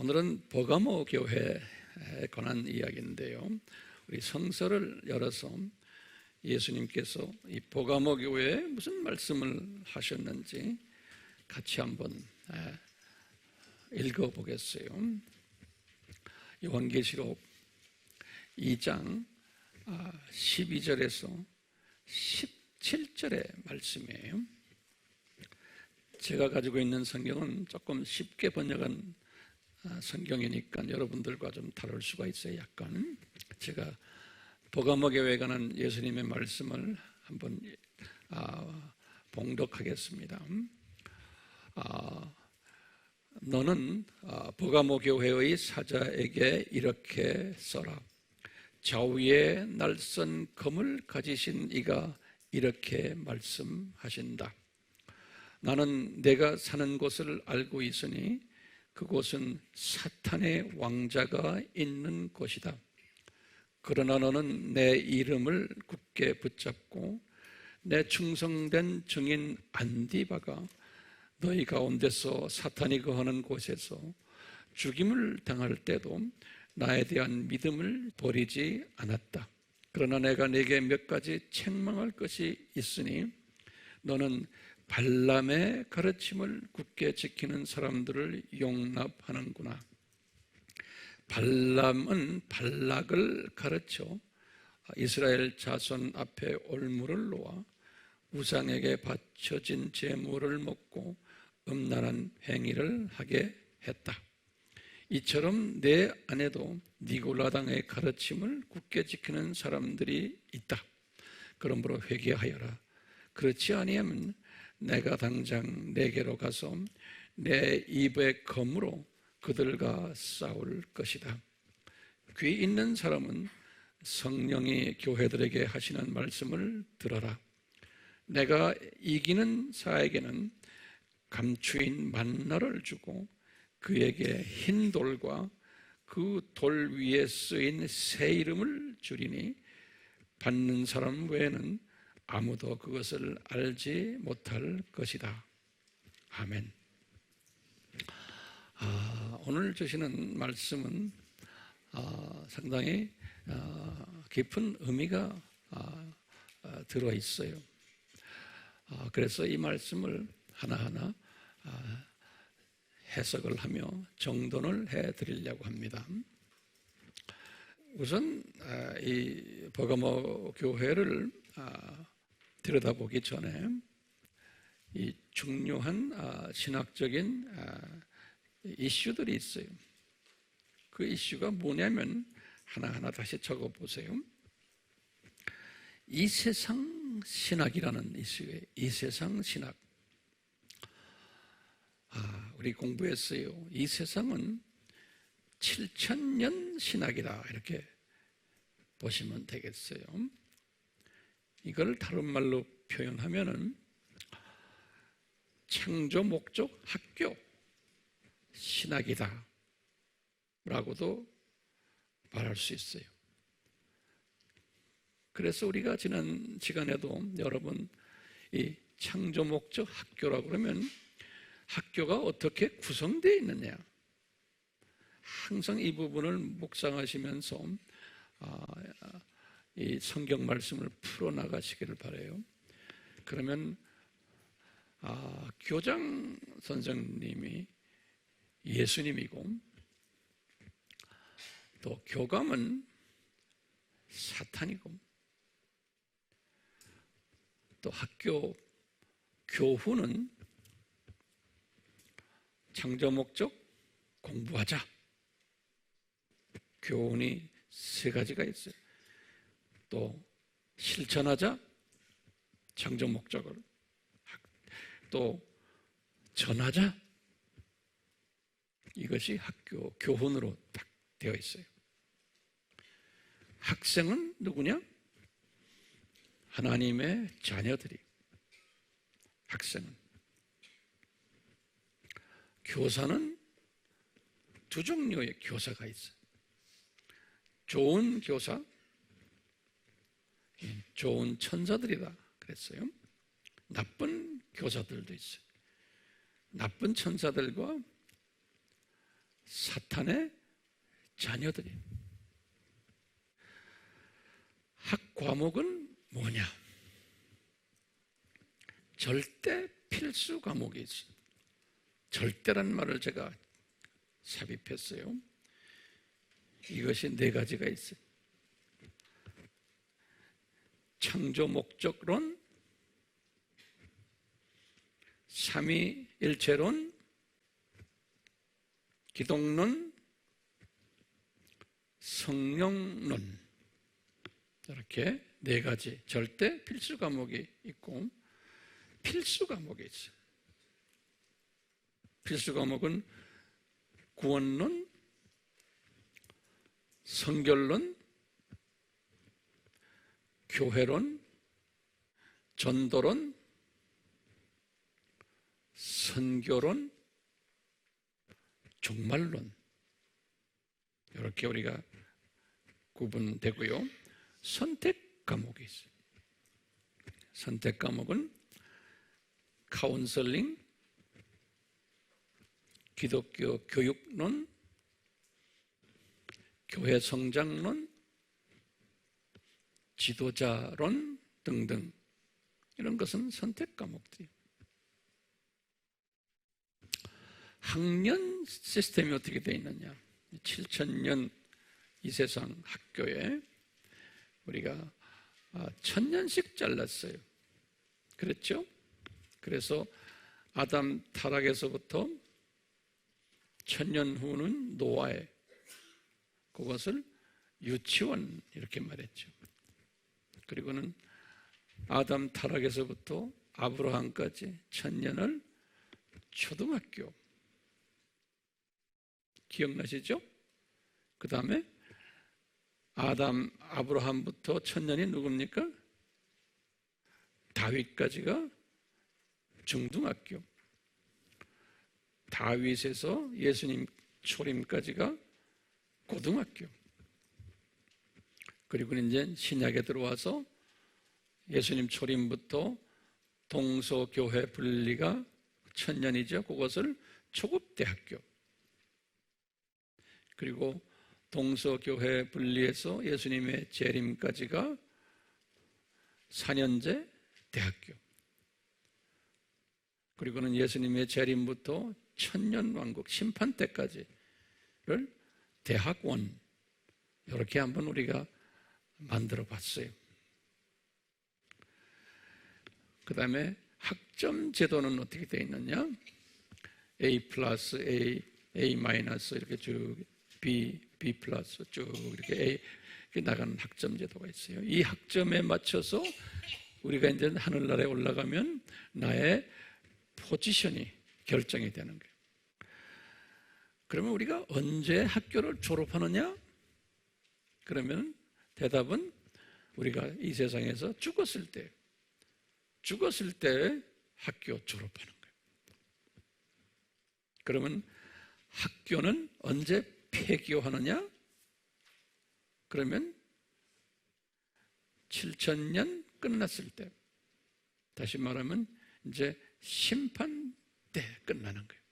오늘은 버가모 교회에 관한 이야기인데요. 우리 성서를 열어서 예수님께서 이 버가모 교회에 무슨 말씀을 하셨는지 같이 한번 읽어보겠어요. 요한계시록 2장 12절에서 17절의 말씀이에요. 제가 가지고 있는 성경은 조금 쉽게 번역한 성경이니까 여러분들과 좀 다를 수가 있어요. 약간 제가 버가모 교회에 관한 예수님의 말씀을 한번 봉독하겠습니다. 너는 버가모 교회의 사자에게 이렇게 써라. 좌우에 날선 검을 가지신 이가 이렇게 말씀하신다. 나는 내가 사는 곳을 알고 있으니 그곳은 사탄의 왕자가 있는 곳이다. 그러나 너는 내 이름을 굳게 붙잡고 내 충성된 증인 안디바가 너희 가운데서 사탄이 거하는 곳에서 죽임을 당할 때도 나에 대한 믿음을 버리지 않았다. 그러나 내가 네게 몇 가지 책망할 것이 있으니 너는 발람의 가르침을 굳게 지키는 사람들을 용납하는구나. 발람은 발락을 가르쳐 이스라엘 자손 앞에 올무를 놓아 우상에게 바쳐진 제물을 먹고 음란한 행위를 하게 했다. 이처럼 내 안에도 니골라당의 가르침을 굳게 지키는 사람들이 있다. 그러므로 회개하여라. 그렇지 아니하면 내가 당장 내게로 가서 내 입의 검으로 그들과 싸울 것이다. 귀 있는 사람은 성령이 교회들에게 하시는 말씀을 들어라. 내가 이기는 자에게는 감추인 만나를 주고 그에게 흰 돌과 그 돌 위에 쓰인 새 이름을 주리니 받는 사람 외에는 아무도 그것을 알지 못할 것이다. 아멘. 오늘 주시는 말씀은 상당히 깊은 의미가 들어있어요. 그래서 이 말씀을 하나하나 해석을 하며 정돈을 해드리려고 합니다. 우선 이 버가모 교회를 들여다보기 전에 이 중요한 신학적인 이슈들이 있어요. 그 이슈가 뭐냐면 하나하나 다시 적어보세요. 이 세상 신학이라는 이슈예요. 이 세상 신학. 우리 공부했어요. 이 세상은 7,000년 신학이다 이렇게 보시면 되겠어요. 이걸 다른 말로 표현하면은 창조 목적 학교 신학이다 라고도 말할 수 있어요. 그래서 우리가 지난 시간에도 여러분 이 창조 목적 학교라고 그러면 학교가 어떻게 구성되어 있느냐 항상 이 부분을 묵상하시면서 이 성경 말씀을 풀어나가시기를 바라요. 그러면 교장 선생님이 예수님이고 또 교감은 사탄이고 또 학교 교훈은 창조 목적 공부하자. 교훈이 세 가지가 있어요. 또 실천하자. 창조 목적을. 또 전하자. 이것이 학교 교훈으로 딱 되어 있어요. 학생은 누구냐? 하나님의 자녀들이. 학생은. 교사는 두 종류의 교사가 있어요. 좋은 교사, 좋은 천사들이다 그랬어요. 나쁜 교사들도 있어요. 나쁜 천사들과 사탄의 자녀들이. 학 과목은 뭐냐? 절대 필수 과목이 있어요. 절대란 말을 제가 삽입했어요. 이것이 4가지가 있어요. 창조 목적론, 삼위일체론, 기독론, 성령론, 이렇게 4가지 절대 필수 과목이 있고 필수 과목이 있어요. 필수 과목은 구원론, 성결론, 교회론, 전도론, 선교론, 종말론, 이렇게 우리가 구분되고요. 선택 과목이 있어요. 선택 과목은 카운슬링, 기독교 교육론, 교회 성장론, 지도자론 등등, 이런 것은 선택 과목들이에요. 학년 시스템이 어떻게 되어 있느냐? 7000년 이 세상 학교에 우리가 1000년씩 잘랐어요. 그랬죠? 그래서 아담 타락에서부터 1000년 후는 노아에, 그것을 유치원 이렇게 말했죠. 그리고는 아담 타락에서부터 아브라함까지 1000년을 초등학교. 기억나시죠? 그 다음에 아브라함부터 1000년이 누굽니까? 다윗까지가 중등학교. 다윗에서 예수님 초림까지가 고등학교. 그리고 이제 신약에 들어와서 예수님 초림부터 동서교회 분리가 1000년이죠. 그것을 초급대학교. 그리고 동서교회 분리해서 예수님의 재림까지가 4년제 대학교. 그리고는 예수님의 재림부터 천년왕국 심판 때까지를 대학원, 이렇게 한번 우리가 만들어 봤어요. 그 다음에 학점 제도는 어떻게 되어 있느냐? A 플러스, A 마이너스, 이렇게 쭉 B 플러스 쭉 이렇게 A 이렇게 나가는 학점 제도가 있어요. 이 학점에 맞춰서 우리가 이제 하늘나라에 올라가면 나의 포지션이 결정이 되는 거예요. 그러면 우리가 언제 학교를 졸업하느냐? 그러면 대답은 우리가 이 세상에서 죽었을 때 학교 졸업하는 거예요. 그러면 학교는 언제 폐교하느냐? 그러면 7000년 끝났을 때, 다시 말하면 이제 심판 때 끝나는 거예요.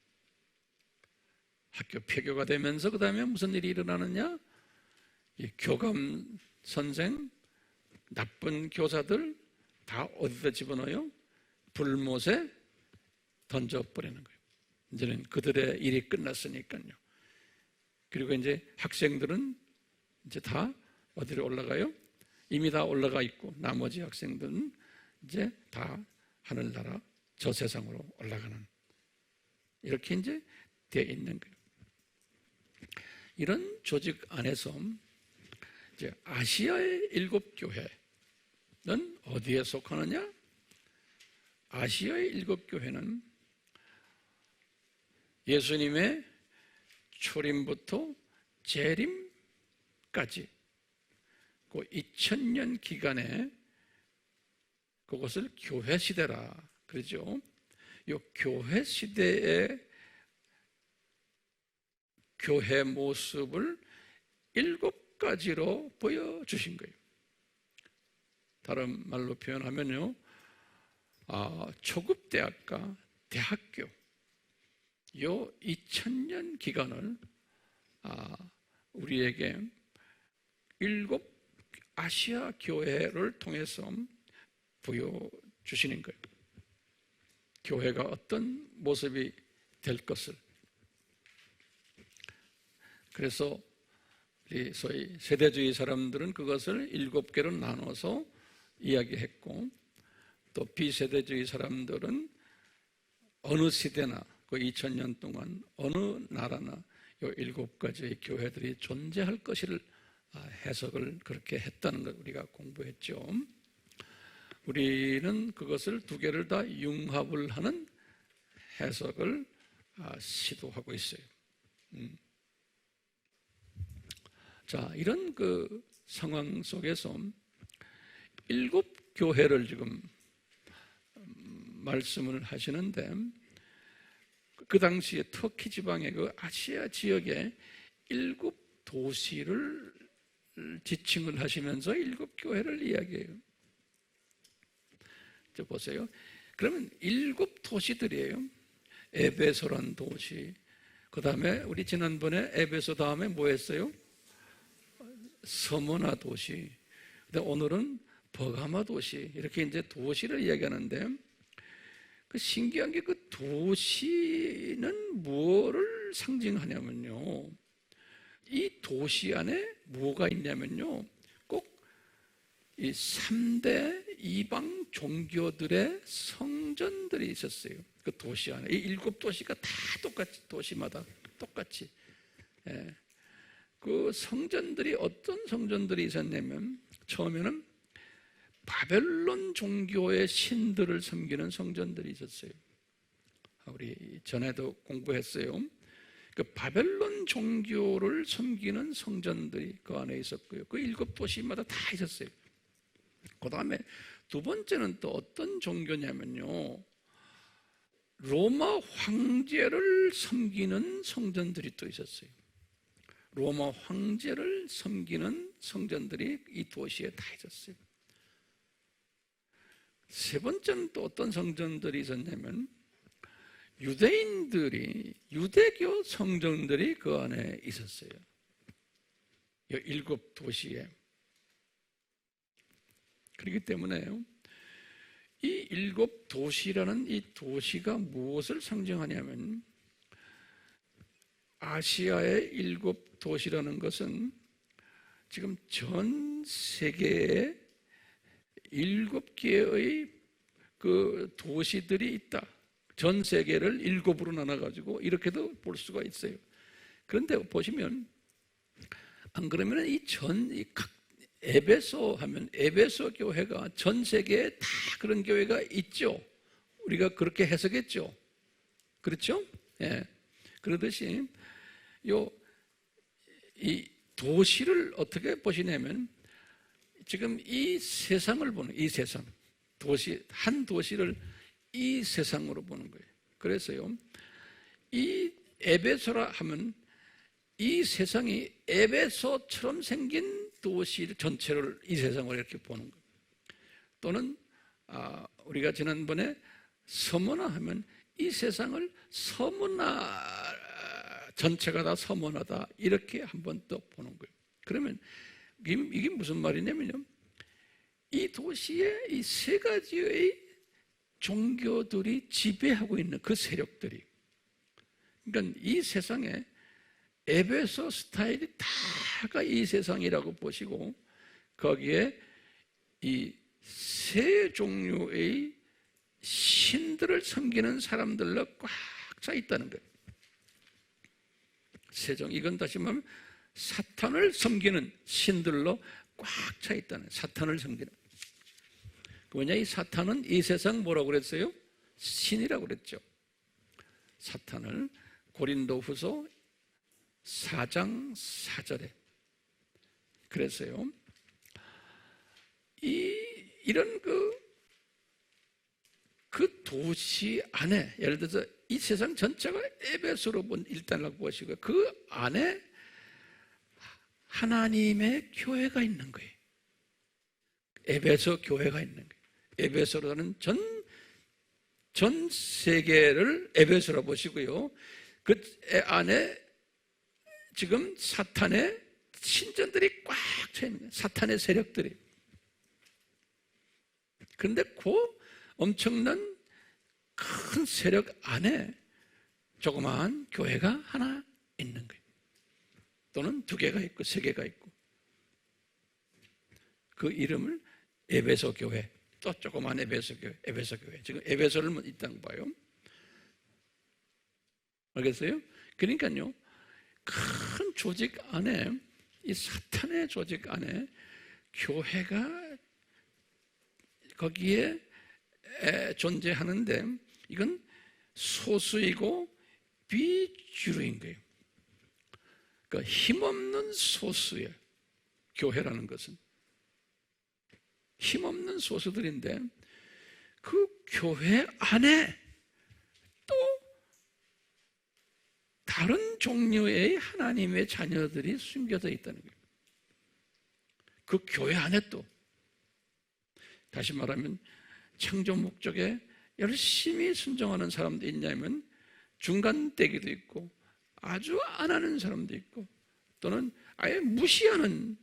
학교 폐교가 되면서 그 다음에 무슨 일이 일어나느냐? 이 교감 선생, 나쁜 교사들 다 어디다 집어넣어요? 불못에 던져버리는 거예요. 이제는 그들의 일이 끝났으니까요. 그리고 이제 학생들은 이제 다 어디로 올라가요? 이미 다 올라가 있고 나머지 학생들은 이제 다 하늘나라 저 세상으로 올라가는, 이렇게 이제 되어 있는 거예요. 이런 조직 안에서 이제 아시아의 7교회는 어디에 속하느냐? 아시아의 7교회는 예수님의 초림부터 재림까지 그 2000년 기간에 그것을 교회 시대라 그러죠. 이 교회 시대의 교회 모습을 7가지로 보여주신 거예요. 다른 말로 표현하면요, 초급대학과 대학교, 이 2000년 기간을 우리에게 7 아시아 교회를 통해서 보여주시는 거예요. 교회가 어떤 모습이 될 것을. 그래서 우리 소위 세대주의 사람들은 그것을 7개로 나눠서 이야기했고, 또 비세대주의 사람들은 어느 시대나 그 2000년 동안 어느 나라나 이 7가지의 교회들이 존재할 것을 해석을 그렇게 했다는 걸 우리가 공부했죠. 우리는 그것을 2개를 다 융합을 하는 해석을 시도하고 있어요. 자, 이런 그 상황 속에서 7 교회를 지금 말씀을 하시는데, 그 당시에 터키 지방의 그 아시아 지역에 7 도시를 지칭을 하시면서 7 교회를 이야기해요. 저 보세요. 그러면 7 도시들이에요. 에베소란 도시, 그 다음에 우리 지난번에 에베소 다음에 뭐 했어요? 서머나 도시, 오늘은 버가마 도시, 이렇게 이제 도시를 이야기하는데, 그 신기한 게 그 도시는 무엇을 상징하냐면요, 이 도시 안에 뭐가 있냐면요, 꼭 이 3대 이방 종교들의 성전들이 있었어요. 그 도시 안에 이 7 도시가 다 똑같이, 도시마다 똑같이, 그 성전들이 어떤 성전들이 있었냐면, 처음에는 바벨론 종교의 신들을 섬기는 성전들이 있었어요. 우리 전에도 공부했어요. 그 바벨론 종교를 섬기는 성전들이 그 안에 있었고요. 그 7 도시마다 다 있었어요. 그 다음에 2번째는 또 어떤 종교냐면요, 로마 황제를 섬기는 성전들이 또 있었어요. 로마 황제를 섬기는 성전들이 이 도시에 다 있었어요. 3번째는 또 어떤 성전들이 있었냐면, 유대인들이, 유대교 성전들이 그 안에 있었어요. 이 7 도시에. 그렇기 때문에 이 7 도시라는 이 도시가 무엇을 상징하냐면, 아시아의 7 도시라는 것은 지금 전 세계에 7개의 그 도시들이 있다. 전 세계를 7으로 나눠가지고 이렇게도 볼 수가 있어요. 그런데 보시면, 안 그러면 각 에베소 하면 에베소 교회가 전 세계에 다 그런 교회가 있죠. 우리가 그렇게 해석했죠. 그렇죠? 예. 그러듯이 이 도시를 어떻게 보시냐면, 지금 이 세상을 보는, 이 세상, 도시, 한 도시를 이 세상으로 보는 거예요. 그래서요, 이 에베소라 하면 이 세상이 에베소처럼 생긴 도시 전체를, 이 세상을 이렇게 보는 거예요. 또는 우리가 지난번에 서머나 하면 이 세상을 서머나 전체가 다 서머나다, 이렇게 한번 또 보는 거예요. 그러면 이게 무슨 말이냐면요, 이 도시에 이 3가지의 종교들이 지배하고 있는 그 세력들이, 그러니까 이 세상에 에베소 스타일이 다가 이 세상이라고 보시고, 거기에 이 3 종류의 신들을 섬기는 사람들로 꽉 차 있다는 거예요. 이건 다시 말하면 사탄을 섬기는 신들로 꽉 차 있다는, 사탄을 섬기는. 뭐냐, 이 사탄은 이 세상 뭐라고 그랬어요? 신이라고 그랬죠. 사탄을 고린도후서 4장 4절에. 그래서요, 이런 그 도시 안에, 예를 들어서 이 세상 전체가 에베소로 본 일단이라고 보시고, 그 안에 하나님의 교회가 있는 거예요. 에베소 교회가 있는 거예요. 에베소라는 전 세계를 에베소라 보시고요, 그 안에 지금 사탄의 신전들이 꽉 차 있는 거예요. 사탄의 세력들이. 그런데 그 엄청난 큰 세력 안에 조그마한 교회가 하나 있는 거예요. 또는 2개가 있고 3개가 있고. 그 이름을 에베소 교회, 또 조그마한 에베소 교회. 지금 에베소를 있다고 봐요. 알겠어요? 그러니까요, 큰 조직 안에, 이 사탄의 조직 안에 교회가 거기에 존재하는데, 이건 소수이고 비주류인 거예요. 그러니까 힘없는 소수예요. 교회라는 것은 힘없는 소수들인데, 그 교회 안에 또 다른 종류의 하나님의 자녀들이 숨겨져 있다는 거예요. 그 교회 안에 또, 다시 말하면 창조 목적에 열심히 순종하는 사람도 있냐면 중간대기도 있고 아주 안 하는 사람도 있고 또는 아예 무시하는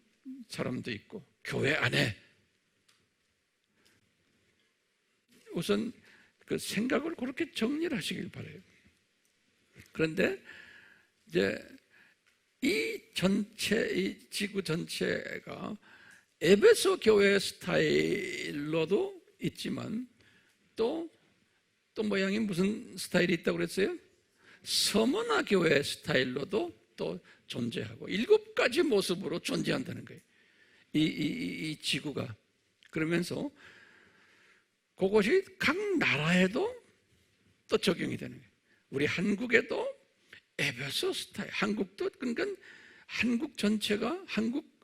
사람도 있고, 교회 안에 우선 그 생각을 그렇게 정리를 하시길 바라요. 그런데 이제 이 지구 전체가 에베소 교회 스타일로도 있지만 또 모양이 무슨 스타일이 있다고 그랬어요? 서머나 교회 스타일로도 또 존재하고 7가지 모습으로 존재한다는 거예요. 이 지구가. 그러면서 그것이 각 나라에도 또 적용이 되는 거예요. 우리 한국에도 에베소 스타일, 한국도, 그러니까 한국 전체가, 한국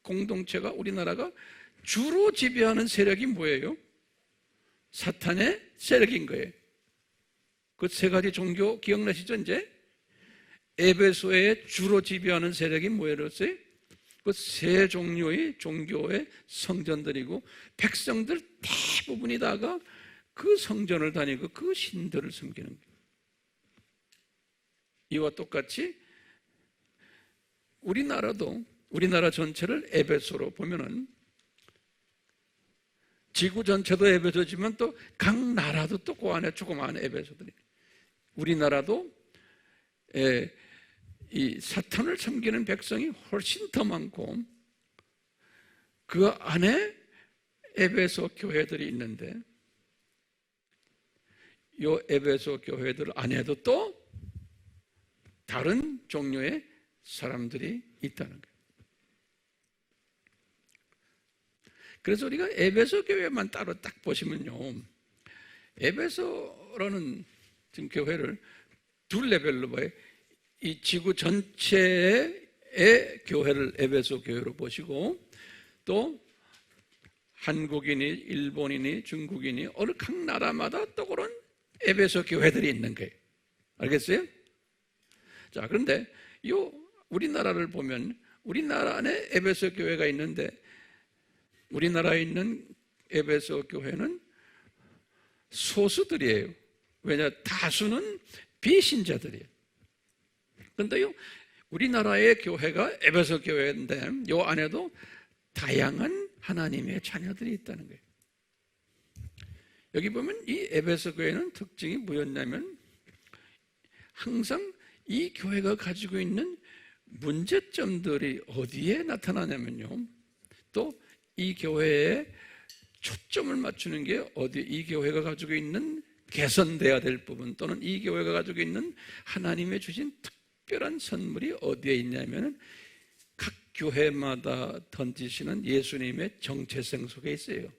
공동체가, 우리나라가 주로 지배하는 세력이 뭐예요? 사탄의 세력인 거예요. 그 3가지 종교 기억나시죠? 이제 에베소에 주로 지배하는 세력이 뭐였어요? 그 3종류의 종교의 성전들이고, 백성들 대부분이 다가 그 성전을 다니고 그 신들을 섬기는 거예요. 이와 똑같이 우리나라 전체를 에베소로 보면은, 지구 전체도 에베소지만 또 각 나라도 또 그 안에 조그마한 에베소들이. 우리나라도 이 사탄을 섬기는 백성이 훨씬 더 많고, 그 안에 에베소 교회들이 있는데, 이 에베소 교회들 안에도 또 다른 종류의 사람들이 있다는 거예요. 그래서 우리가 에베소 교회만 따로 딱 보시면요, 에베소라는 지금 교회를 2레벨로 봐요. 이 지구 전체의 교회를 에베소 교회로 보시고, 또 한국인이, 일본인이, 중국인이 어느 각 나라마다 또 그런 에베소 교회들이 있는 거예요. 알겠어요? 자, 그런데 우리나라를 보면 우리나라 안에 에베소 교회가 있는데, 우리나라에 있는 에베소 교회는 소수들이에요. 왜냐? 다수는 비신자들이에요. 그런데요, 우리나라의 교회가 에베소 교회인데 이 안에도 다양한 하나님의 자녀들이 있다는 거예요. 여기 보면 이 에베소 교회는 특징이 뭐였냐면, 항상 이 교회가 가지고 있는 문제점들이 어디에 나타나냐면요, 또 이 교회에 초점을 맞추는 게 이 교회가 가지고 있는 개선돼야 될 부분, 또는 이 교회가 가지고 있는 하나님의 주신 특별한 선물이 어디에 있냐면은 각 교회마다 던지시는 예수님의 정체성 속에 있어요.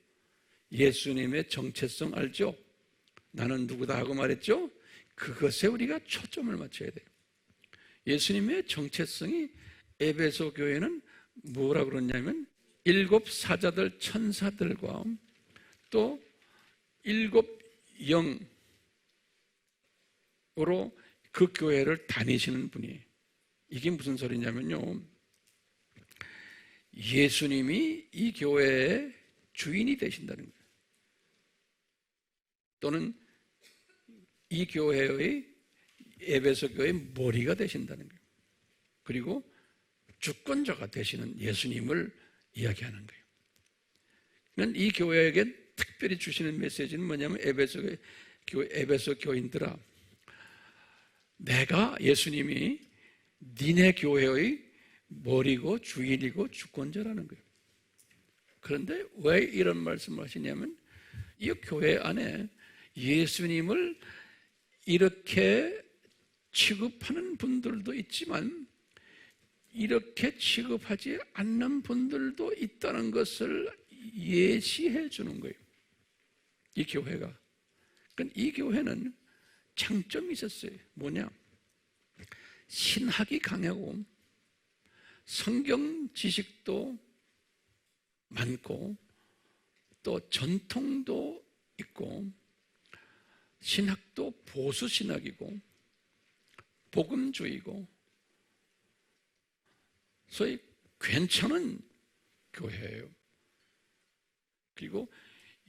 예수님의 정체성 알죠? 나는 누구다 하고 말했죠? 그것에 우리가 초점을 맞춰야 돼요. 예수님의 정체성이 에베소 교회는 뭐라고 그러냐면 7 사자들, 천사들과 또 7 영으로 그 교회를 다니시는 분이에요. 이게 무슨 소리냐면요, 예수님이 이 교회의 주인이 되신다는 거예요. 또는 이 교회의, 에베소 교회의 머리가 되신다는 거예요. 그리고 주권자가 되시는 예수님을 이야기하는 거예요. 그러니까 이 교회에게 특별히 주시는 메시지는 뭐냐면 에베소 교인들아, 내가 예수님이 니네 교회의 머리고 주인이고 주권자라는 거예요. 그런데 왜 이런 말씀을 하시냐면 이 교회 안에 예수님을 이렇게 취급하는 분들도 있지만 이렇게 취급하지 않는 분들도 있다는 것을 예시해 주는 거예요. 이 교회가. 그러니까 이 교회는 장점이 있었어요. 뭐냐? 신학이 강하고 성경 지식도 많고 또 전통도 있고 신학도 보수 신학이고 복음주의고 소위 괜찮은 교회예요. 그리고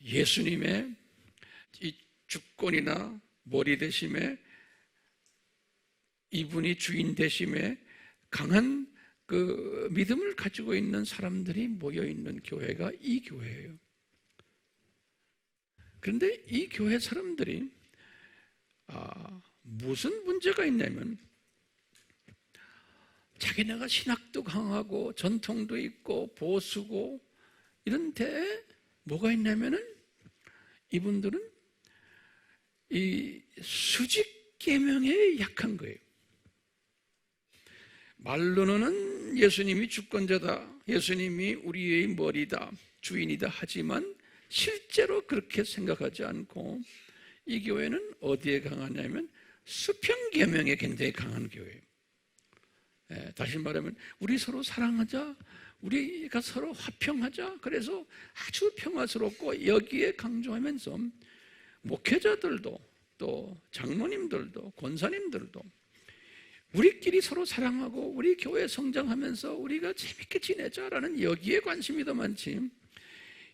예수님의 이 주권이나 머리 되심에 이분이 주인 되심에 강한 그 믿음을 가지고 있는 사람들이 모여 있는 교회가 이 교회예요. 그런데 이 교회 사람들이 무슨 문제가 있냐면 자기네가 신학도 강하고 전통도 있고 보수고 이런데 뭐가 있냐면은 이분들은 이 수직 계명에 약한 거예요. 말로는 예수님이 주권자다, 예수님이 우리의 머리다, 주인이다 하지만 실제로 그렇게 생각하지 않고 이 교회는 어디에 강하냐면 수평 계명에 굉장히 강한 교회예요. 다시 말하면 우리 서로 사랑하자, 우리가 서로 화평하자, 그래서 아주 평화스럽고 여기에 강조하면서 목회자들도 또 장로님들도 권사님들도 우리끼리 서로 사랑하고 우리 교회 성장하면서 우리가 재밌게 지내자라는 여기에 관심이 더 많지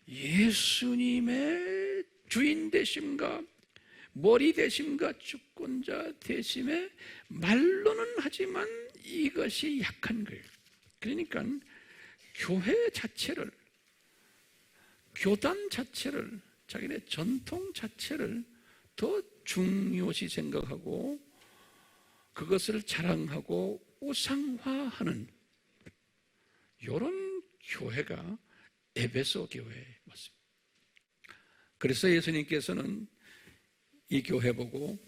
예수님의 주인 되심과 머리 되심과 주권자 되심에 말로는 하지만 이것이 약한 거예요. 그러니까 교회 자체를, 교단 자체를, 자기네 전통 자체를 더 중요시 생각하고 그것을 자랑하고 우상화하는 이런 교회가 에베소 교회에 맞습니다. 그래서 예수님께서는 이 교회 보고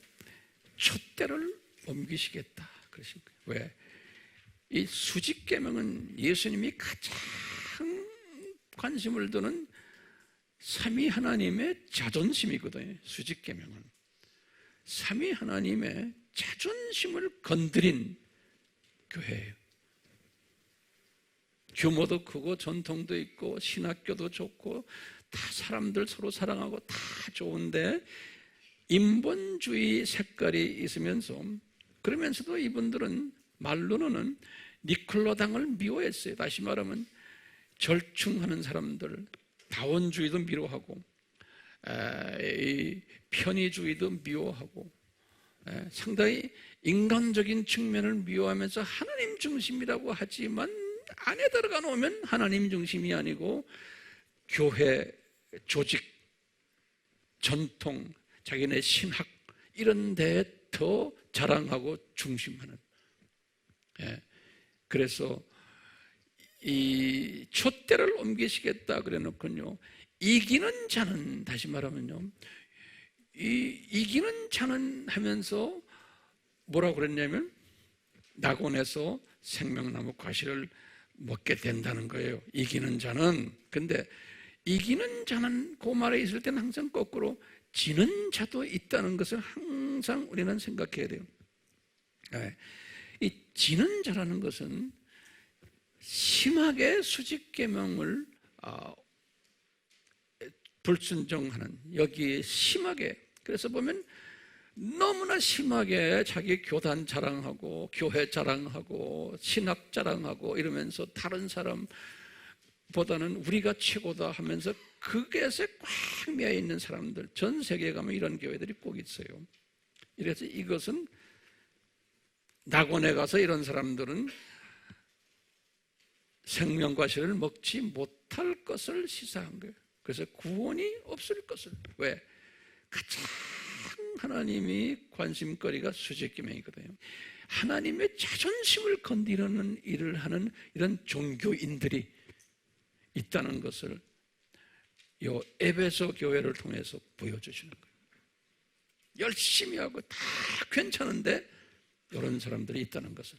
촛대를 옮기시겠다 그러신 거예요. 왜? 이 수직계명은 예수님이 가장 관심을 두는 삼위 하나님의 자존심이거든요. 수직계명은 삼위 하나님의 자존심을 건드린 교회예요. 규모도 크고 전통도 있고 신학교도 좋고 다 사람들 서로 사랑하고 다 좋은데 인본주의 색깔이 있으면서 그러면서도 이분들은 말로는 니콜로당을 미워했어요. 다시 말하면 절충하는 사람들, 다원주의도 미워하고 편의주의도 미워하고 상당히 인간적인 측면을 미워하면서 하나님 중심이라고 하지만 안에 들어가 놓으면 하나님 중심이 아니고 교회, 조직, 전통, 자기네 신학 이런 데에 더 자랑하고 중심하는. 그래서 이 촛대를 옮기시겠다 그래 놓고요, 이기는 자는, 다시 말하면요, 이기는 자는 하면서 뭐라고 그랬냐면 낙원에서 생명나무 과실을 먹게 된다는 거예요. 이기는 자는. 근데 이기는 자는 그 말에 있을 때는 항상 거꾸로 지는 자도 있다는 것을 항상 우리는 생각해야 돼요. 이 지는 자라는 것은 심하게 수직계명을 불순종하는, 여기에 심하게, 그래서 보면 너무나 심하게 자기 교단 자랑하고 교회 자랑하고 신학 자랑하고 이러면서 다른 사람보다는 우리가 최고다 하면서 그것에 꽉 매여 있는 사람들, 전 세계에 가면 이런 교회들이 꼭 있어요. 이래서 이것은 낙원에 가서 이런 사람들은 생명과실을 먹지 못할 것을 시사한 거예요. 그래서 구원이 없을 것을. 왜? 가장 하나님이 관심거리가 수직계명이거든요. 하나님의 자존심을 건드리는 일을 하는 이런 종교인들이 있다는 것을 이 에베소 교회를 통해서 보여주시는 거예요. 열심히 하고 다 괜찮은데 이런 사람들이 있다는 것을.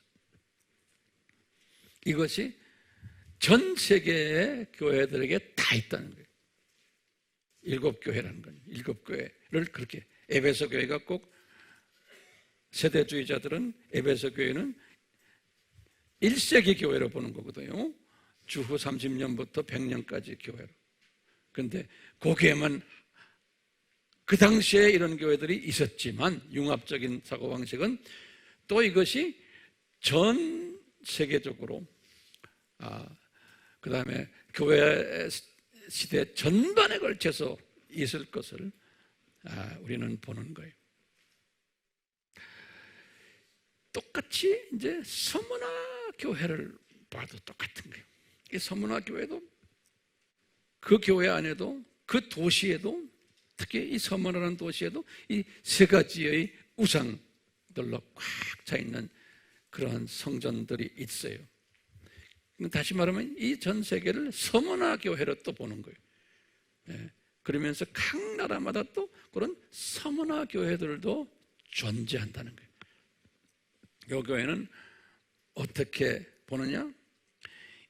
이것이 전 세계의 교회들에게 다 있다는 거예요. 7교회라는 거예요. 7교회를 그렇게. 에베소 교회가 꼭, 세대주의자들은 에베소 교회는 1세기 교회로 보는 거거든요. 주후 30년부터 100년까지 교회로. 그런데 그 교회만, 그 당시에 이런 교회들이 있었지만 융합적인 사고방식은 또 이것이 전 세계적으로, 그 다음에 교회 시대 전반에 걸쳐서 있을 것을 우리는 보는 거예요. 똑같이 이제 서문화 교회를 봐도 똑같은 거예요. 이 서문화 교회도 그 교회 안에도 그 도시에도, 특히 이 서문화라는 도시에도 이 세 가지의 우상들로 꽉 차 있는 그러한 성전들이 있어요. 다시 말하면 이 전 세계를 서문화 교회로 또 보는 거예요. 그러면서 각 나라마다 또 그런 서문화 교회들도 존재한다는 거예요. 이 교회는 어떻게 보느냐?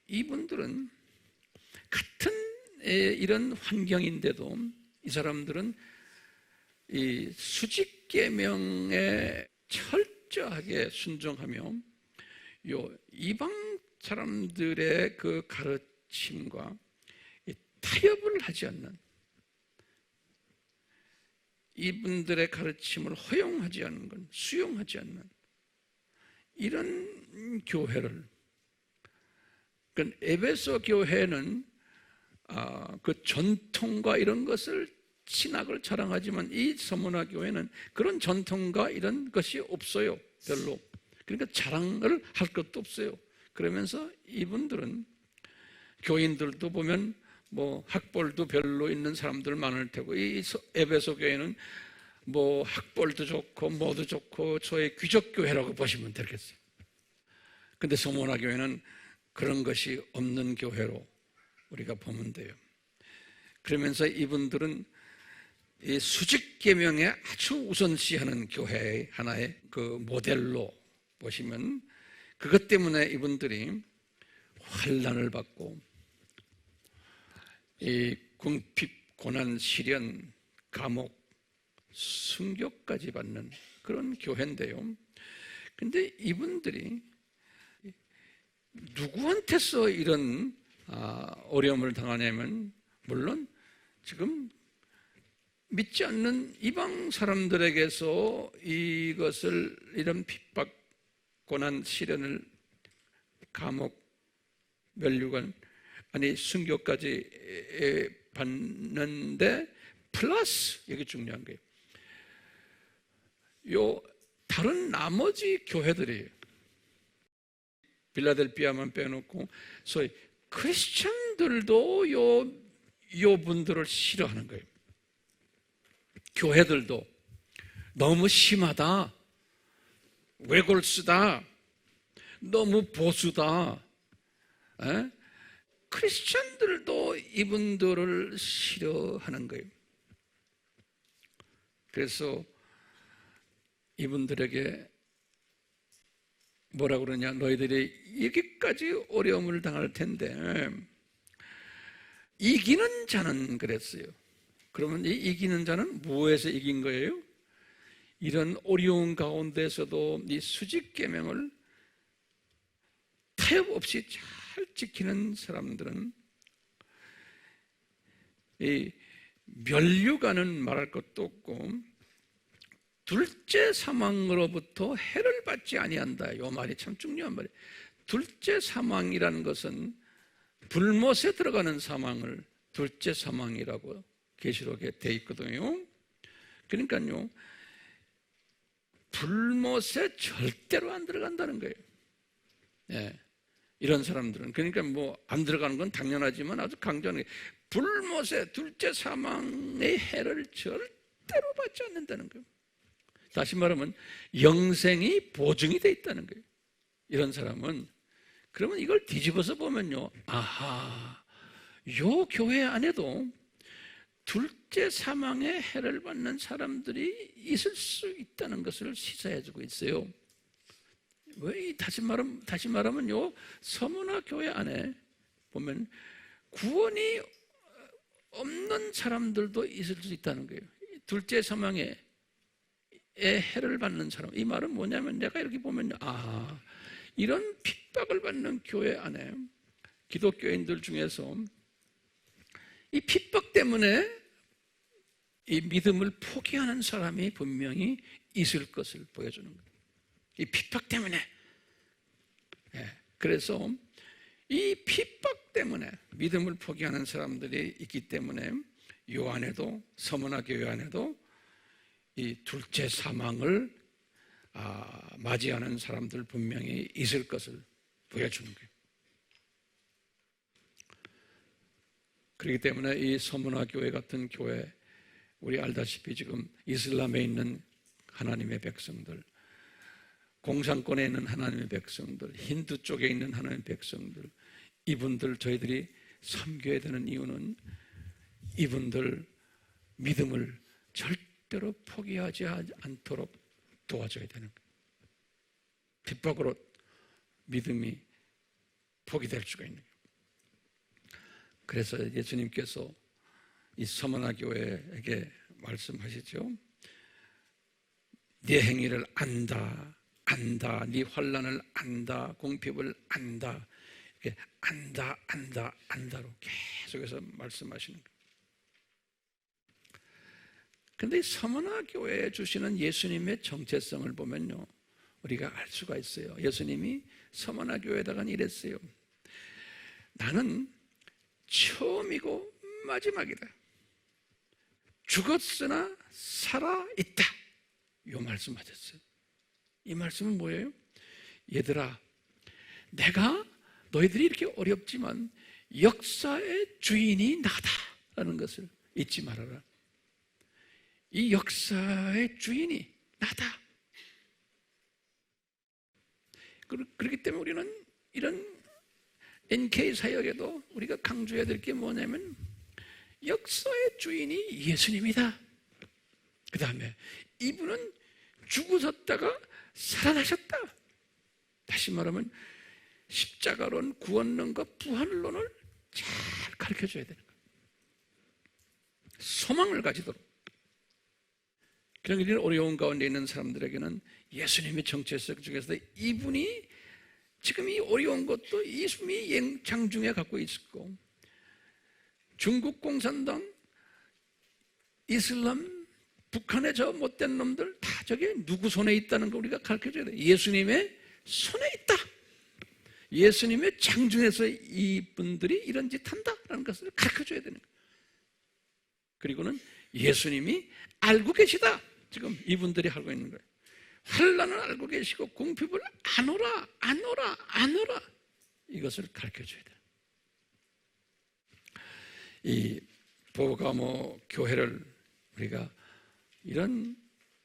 이분들은 같은 이런 환경인데도 이 사람들은 이 수직계명에 철저하게 순종하며 요 이방 사람들의 그 가르침과 타협을 하지 않는, 이분들의 가르침을 허용하지 않는 건, 수용하지 않는 이런 교회를, 그러니까 에베소 교회는 그 전통과 이런 것을 신학을 자랑하지만 이 서문화 교회는 그런 전통과 이런 것이 없어요. 별로. 그러니까 자랑을 할 것도 없어요. 그러면서 이분들은, 교인들도 보면 뭐 학벌도 별로 있는 사람들 많을 테고, 이 에베소 교회는 뭐 학벌도 좋고 뭐도 좋고 소위 귀족교회라고 보시면 되겠어요. 근데 서문화 교회는 그런 것이 없는 교회로 우리가 보면 돼요. 그러면서 이분들은 이 수직계명에 아주 우선시하는 교회의 하나의 그 모델로 보시면, 그것 때문에 이분들이 환난을 받고 이 궁핍, 고난, 시련, 감옥, 순교까지 받는 그런 교회인데요. 근데 이분들이 누구한테서 이런 어려움을 당하냐면, 물론 지금 믿지 않는 이방 사람들에게서 이것을, 이런 핍박, 고난, 시련을, 감옥, 면류관, 아니 순교까지 받는데, 플러스 여기 중요한 거예요. 요 다른 나머지 교회들이, 빌라델피아만 빼놓고 소위 크리스천들도 요 분들을 싫어하는 거예요. 교회들도 너무 심하다, 외골수다, 너무 보수다. 크리스천들도 이분들을 싫어하는 거예요. 그래서 이분들에게 뭐라 그러냐, 너희들이 여기까지 어려움을 당할 텐데 이기는 자는, 그랬어요. 그러면 이 이기는 자는 무엇에서 이긴 거예요? 이런 어려운 가운데서도 이 수직계명을 타협 없이 잘 지키는 사람들은 이 면류관은 말할 것도 없고 둘째 사망으로부터 해를 받지 아니한다. 이 말이 참 중요한 말이에요. 둘째 사망이라는 것은 불못에 들어가는 사망을 둘째 사망이라고 계시록에 돼 있거든요. 그러니까요, 불못에 절대로 안 들어간다는 거예요. 예. 이런 사람들은. 그러니까 뭐 안 들어가는 건 당연하지만 아주 강조하는 게 불못의 둘째 사망의 해를 절대로 받지 않는다는 거예요. 다시 말하면 영생이 보증이 돼 있다는 거예요. 이런 사람은. 그러면 이걸 뒤집어서 보면요, 아하, 요 교회 안에도 둘째 사망의 해를 받는 사람들이 있을 수 있다는 것을 시사해주고 있어요. 왜 다시 말하면 요 서문화 교회 안에 보면 구원이 없는 사람들도 있을 수 있다는 거예요. 둘째 사망의 해를 받는 사람. 이 말은 뭐냐면 내가 이렇게 보면 이런 핍박을 받는 교회 안에 기독교인들 중에서 이 핍박 때문에 이 믿음을 포기하는 사람이 분명히 있을 것을 보여주는 거예요. 이 핍박 때문에. 그래서 이 핍박 때문에 믿음을 포기하는 사람들이 있기 때문에 요 안에도 서문화 교회 안에도 이 둘째 사망을 맞이하는 사람들 분명히 있을 것을 보여주는 거예요. 그렇기 때문에 이 서문화 교회 같은 교회, 우리 알다시피 지금 이슬람에 있는 하나님의 백성들, 공산권에 있는 하나님의 백성들, 힌두 쪽에 있는 하나님의 백성들, 이분들 저희들이 섬겨야 되는 이유는 이분들 믿음을 절대로 포기하지 않도록 도와줘야 되는 거예요. 핍박으로 믿음이 포기될 수가 있는 거예요. 그래서 예수님께서 이 서문화 교회에게 말씀하시죠. 네 행위를 안다, 네 환난을 안다, 궁핍을 안다, 이렇게 안다로 계속해서 말씀하시는 거예요. 그런데 이 서문화 교회에 주시는 예수님의 정체성을 보면요, 우리가 알 수가 있어요. 예수님이 서문화 교회에다가 이랬어요. 나는 처음이고 마지막이다. 죽었으나 살아있다. 이 말씀하셨어요. 이 말씀은 뭐예요? 얘들아, 내가 너희들이 이렇게 어렵지만 역사의 주인이 나다라는 것을 잊지 말아라. 이 역사의 주인이 나다. 그렇기 때문에 우리는 이런 NK 사역에도 우리가 강조해야 될 게 뭐냐면 역사의 주인이 예수님이다. 그 다음에 이분은 죽으셨다가 살아나셨다. 다시 말하면 십자가론, 구원론과 부활론을 잘 가르쳐줘야 되는 거예요. 소망을 가지도록. 그런 어려운 가운데 있는 사람들에게는 예수님의 정체성 중에서 이분이 지금 이 어려운 것도 이분이 장중에 갖고 있었고, 중국 공산당, 이슬람, 북한의 저 못된 놈들 다 저게 누구 손에 있다는 거 우리가 가르쳐줘야 돼요. 예수님의 손에 있다. 예수님의 장중에서 이분들이 이런 짓 한다라는 것을 가르쳐줘야 되는 거예요. 그리고는 예수님이 알고 계시다. 지금 이분들이 하고 있는 거예요. 환난을 알고 계시고 궁핍을 안 오라 이것을 가르쳐줘야 돼요. 이 보가모 교회를 우리가 이런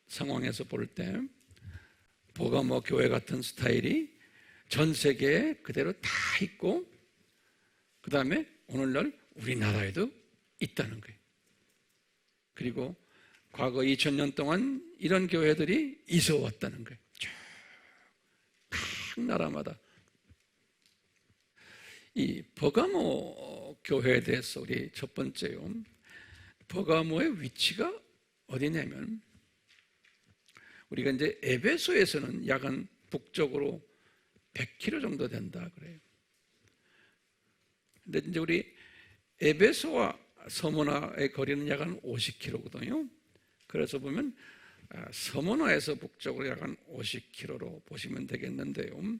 상황에서 볼 때 보가모 교회 같은 스타일이 전 세계에 그대로 다 있고, 그 다음에 오늘날 우리나라에도 있다는 거예요. 그리고 과거 2000년 동안 이런 교회들이 있어 왔다는 거예요. 각 나라마다. 이 버가모 교회에 대해서 우리 첫 번째요. 버가모의 위치가 어디냐면, 우리가 이제 에베소에서는 약 한 북쪽으로 100km 정도 된다 그래요. 근데 이제 우리 에베소와 서문화의 거리는 약 한 50km거든요. 그래서 보면 서문화에서 북쪽으로 약 한 50km로 보시면 되겠는데요.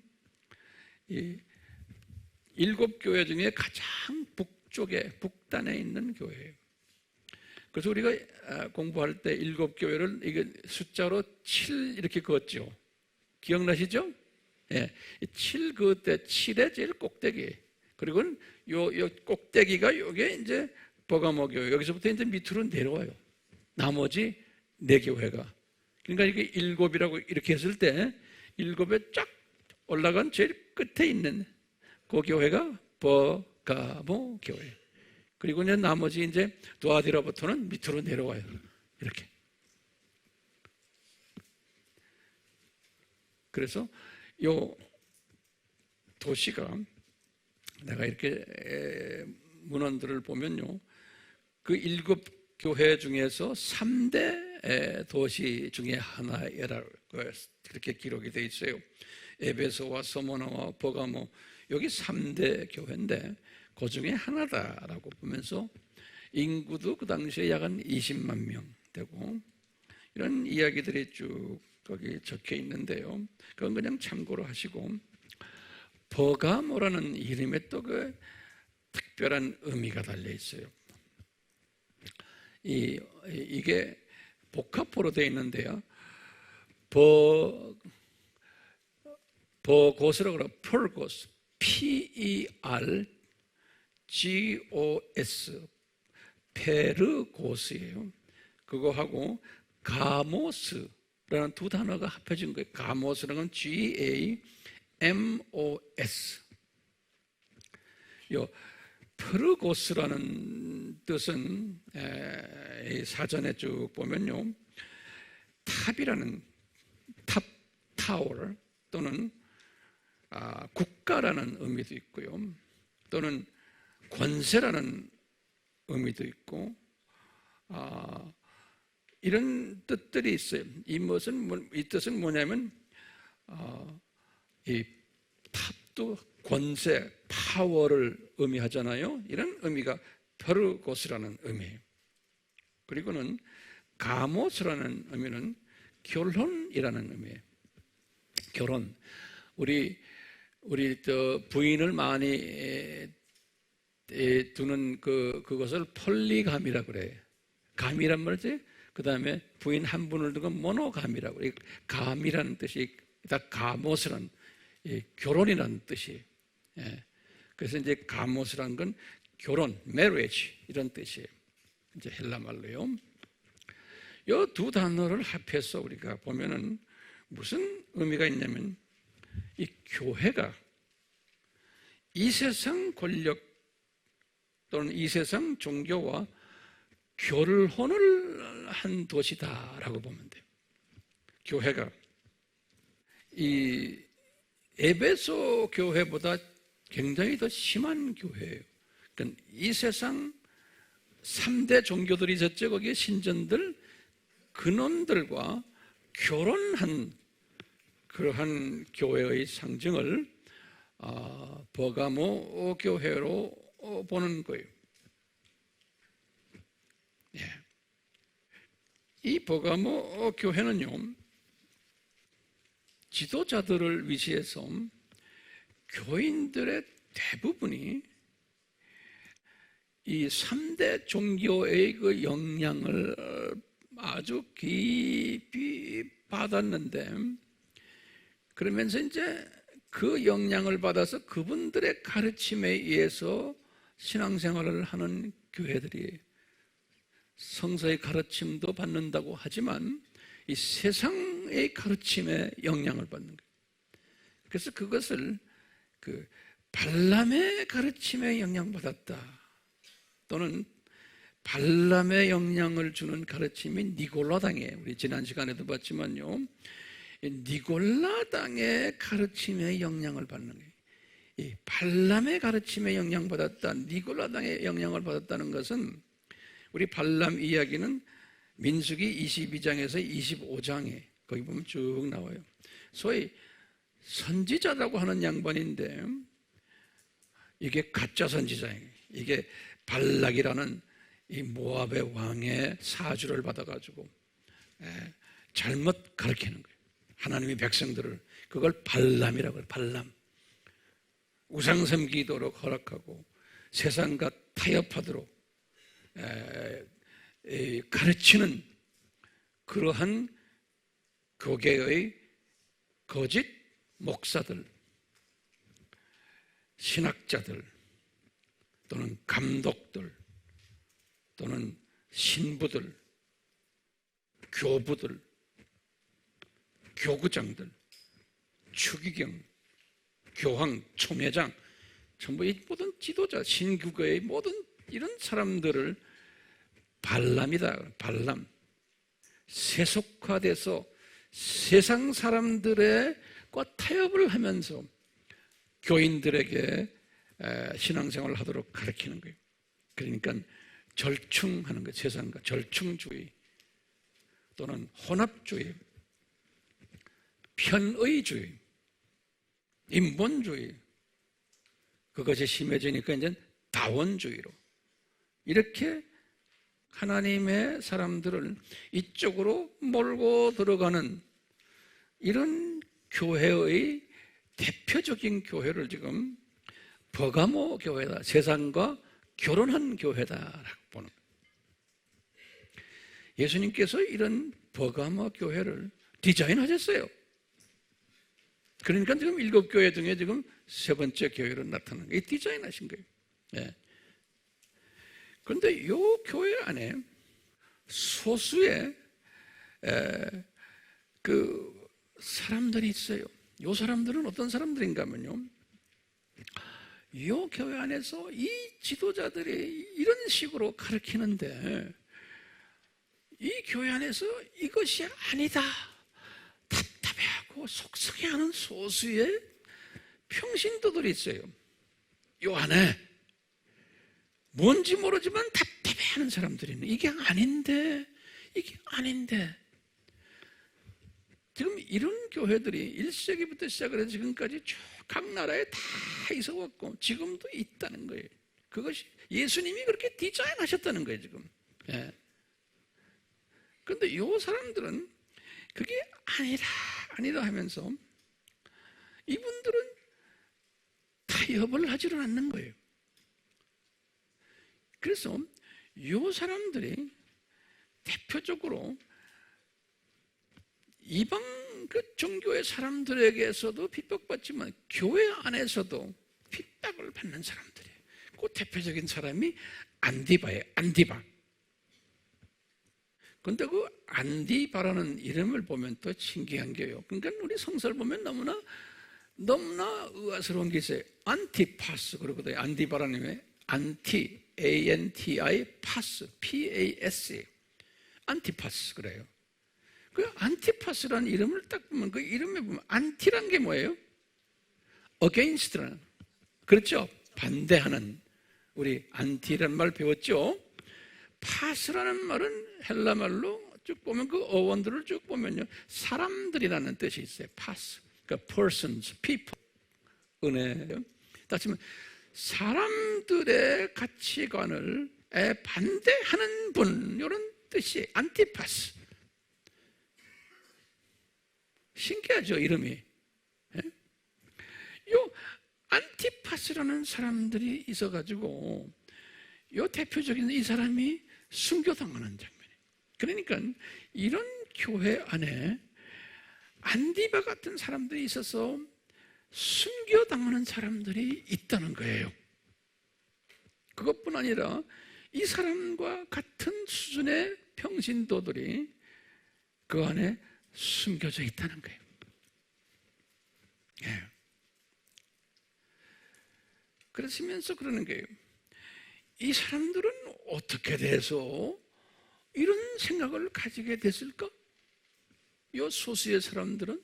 이 7교회 중에 가장 북쪽에, 북단에 있는 교회예요. 그래서 우리가 공부할 때 7교회를 이게 숫자로 7 이렇게 그었죠. 기억나시죠? 예, 칠 그때 칠의 제일 꼭대기. 그리고 요 꼭대기가 요게 이제 버가모 교회. 여기서부터 이제 밑으로 내려와요. 나머지 네 교회가. 그러니까 이게 일곱이라고 이렇게 했을 때 일곱에 쫙 올라간 제일 끝에 있는 그 교회가 버가모 교회. 그리고 이제 나머지 이제 두아디라부터는 밑으로 내려와요. 이렇게. 그래서 요 도시가 내가 이렇게 문헌들을 보면요, 그 일곱 교회 중에서 3대 도시 중에 하나라고 그렇게 기록이 되어 있어요. 에베소와 서머나와 버가모, 여기 3대 교회인데 그 중에 하나다라고 보면서 인구도 그 당시에 약 한 20만 명 되고, 이런 이야기들이 쭉 거기 적혀 있는데요. 그건 그냥 참고로 하시고, 버가모라는 이름에 또 그 특별한 의미가 달려 있어요. 이게 복합어로 되어 있는데요. 버고스라고 그래요. 펄고스, P-E-R-G-O-S, 페르고스예요. 그거하고 가모스라는 두 단어가 합해진 거예요. 가모스라는 건 G-A-M-O-S. 요 페르고스라는 뜻은 사전에 쭉 보면요, 탑이라는 탑, 타워 또는 국가라는 의미도 있고요, 또는 권세라는 의미도 있고, 이런 뜻들이 있어요. 이 뜻은 뭐냐면 이 탑도 권세, 파워를 의미하잖아요. 이런 의미가 페르고스라는 의미예요. 그리고는 가모스라는 의미는 결혼이라는 의미예요. 결혼. 우리 부인을 많이 두는 그것을 폴리감이라고 그래요. 감이란 말이지. 그 다음에 부인 한 분을 두고 모노감이라고 그래요. 감이라는 뜻이 다 가모스라는, 결혼이라는 뜻이에요. 그래서 이제 가모스라는 건 결혼, marriage 이런 뜻이에요. 이제 헬라 말로요. 이 두 단어를 합해서 우리가 보면은 무슨 의미가 있냐면, 이 교회가 이 세상 권력 또는 이 세상 종교와 결혼을 한 도시다라고 보면 돼요. 교회가 이 에베소 교회보다 굉장히 더 심한 교회예요. 그러니까 이 세상 3대 종교들이 있었죠. 거기에 신전들, 그놈들과 결혼한 그러한 교회의 상징을 버가모 교회로 보는 거예요. 이 버가모 교회는요, 지도자들을 위시해서 교인들의 대부분이 이 3대 종교의 그 영향을 아주 깊이 받았는데, 그러면서 이제 그 영향을 받아서 그분들의 가르침에 의해서 신앙생활을 하는 교회들이 성서의 가르침도 받는다고 하지만 이 세상의 가르침에 영향을 받는 거예요. 그래서 그것을 그 발람의 가르침에 영향받았다, 또는 발람의 영향을 주는 가르침이 니골라당에, 우리 지난 시간에도 봤지만요, 니골라당의 가르침에 영향을 받는 거예요. 이 발람의 가르침에 영향받았다, 니골라당의 영향을 받았다는 것은, 우리 발람 이야기는 민수기 22장에서 25장에 거기 보면 쭉 나와요. 소위 선지자라고 하는 양반인데, 이게 가짜 선지자예요. 이게 발락이라는 이 모압의 왕의 사주를 받아가지고 잘못 가르치는 거예요. 하나님의 백성들을. 그걸 발람이라고 해요. 발람. 우상 섬기도록 허락하고 세상과 타협하도록 가르치는 그러한 교계의 거짓 목사들, 신학자들, 또는 감독들, 또는 신부들, 교부들, 교구장들, 추기경, 교황, 총회장, 전부 이 모든 지도자, 신교계의 모든 이런 사람들을 발람이다. 발람. 세속화돼서 세상 사람들과 타협을 하면서 교인들에게 신앙생활을 하도록 가르치는 거예요. 그러니까 절충하는 거예요. 세상과 절충주의 또는 혼합주의, 편의주의, 인본주의, 그것이 심해지니까 이제 다원주의로 이렇게 하나님의 사람들을 이쪽으로 몰고 들어가는 이런 교회의 대표적인 교회를 지금 버가모 교회다, 세상과 결혼한 교회다라고 보는 거예요. 예수님께서 이런 버가모 교회를 디자인하셨어요. 그러니까 지금 7교회 중에 지금 3번째 교회로 나타나는 게 디자인하신 거예요. 예. 그런데 이 교회 안에 소수의 그 사람들이 있어요. 이 사람들은 어떤 사람들인가 하면요, 이 교회 안에서 이 지도자들이 이런 식으로 가르치는데 이 교회 안에서 이것이 아니다, 답답해하고 속상해하는 소수의 평신도들이 있어요. 요 안에 뭔지 모르지만 답답해하는 사람들이 있는, 이게 아닌데 지금 이런 교회들이 1세기부터 시작을 해서 지금까지 쭉 각 나라에 다 있어왔고 지금도 있다는 거예요. 그것이 예수님이 그렇게 디자인하셨다는 거예요 지금. 예. 그런데 이 사람들은 그게 아니다 하면서 이분들은 타협을 하지는 않는 거예요. 그래서 이 사람들이 대표적으로 이방 그 종교의 사람들에게서도 핍박받지만 교회 안에서도 핍박을 받는 사람들이에요. 그 대표적인 사람이 안디바예요. 안디바. 그런데 그 안디바라는 이름을 보면 또 신기한 게요. 그러니까 우리 성서를 보면 너무나 의아스러운 게 있어요. 안티파스 그러거든요. 안디바라는 이름이 안티, A-N-T-I, 파스, P-A-S, 안티파스 그래요. 그 안티파스라는 이름을 딱 보면 그 이름에 보면 안티란 게 뭐예요? against라는, 그렇죠? 반대하는. 우리 안티라는 말 배웠죠? 파스라는 말은 헬라 말로 쭉 보면 그 어원들을 쭉 보면요, 사람들이라는 뜻이 있어요. 파스, 그러니까 persons, people, 은혜예요. 다시 말하면 사람들의 가치관을 반대하는 분, 이런 뜻이 안티파스. 신기하죠, 이름이. 요 안티파스라는 사람들이 있어가지고 요 대표적인 이 사람이 순교당하는 장면이에요. 그러니까 이런 교회 안에 안디바 같은 사람들이 있어서 순교당하는 사람들이 있다는 거예요. 그것뿐 아니라 이 사람과 같은 수준의 평신도들이 그 안에 숨겨져 있다는 거예요. 예. 그러시면서 그러는 거예요. 이 사람들은 어떻게 돼서 이런 생각을 가지게 됐을까? 이 소수의 사람들은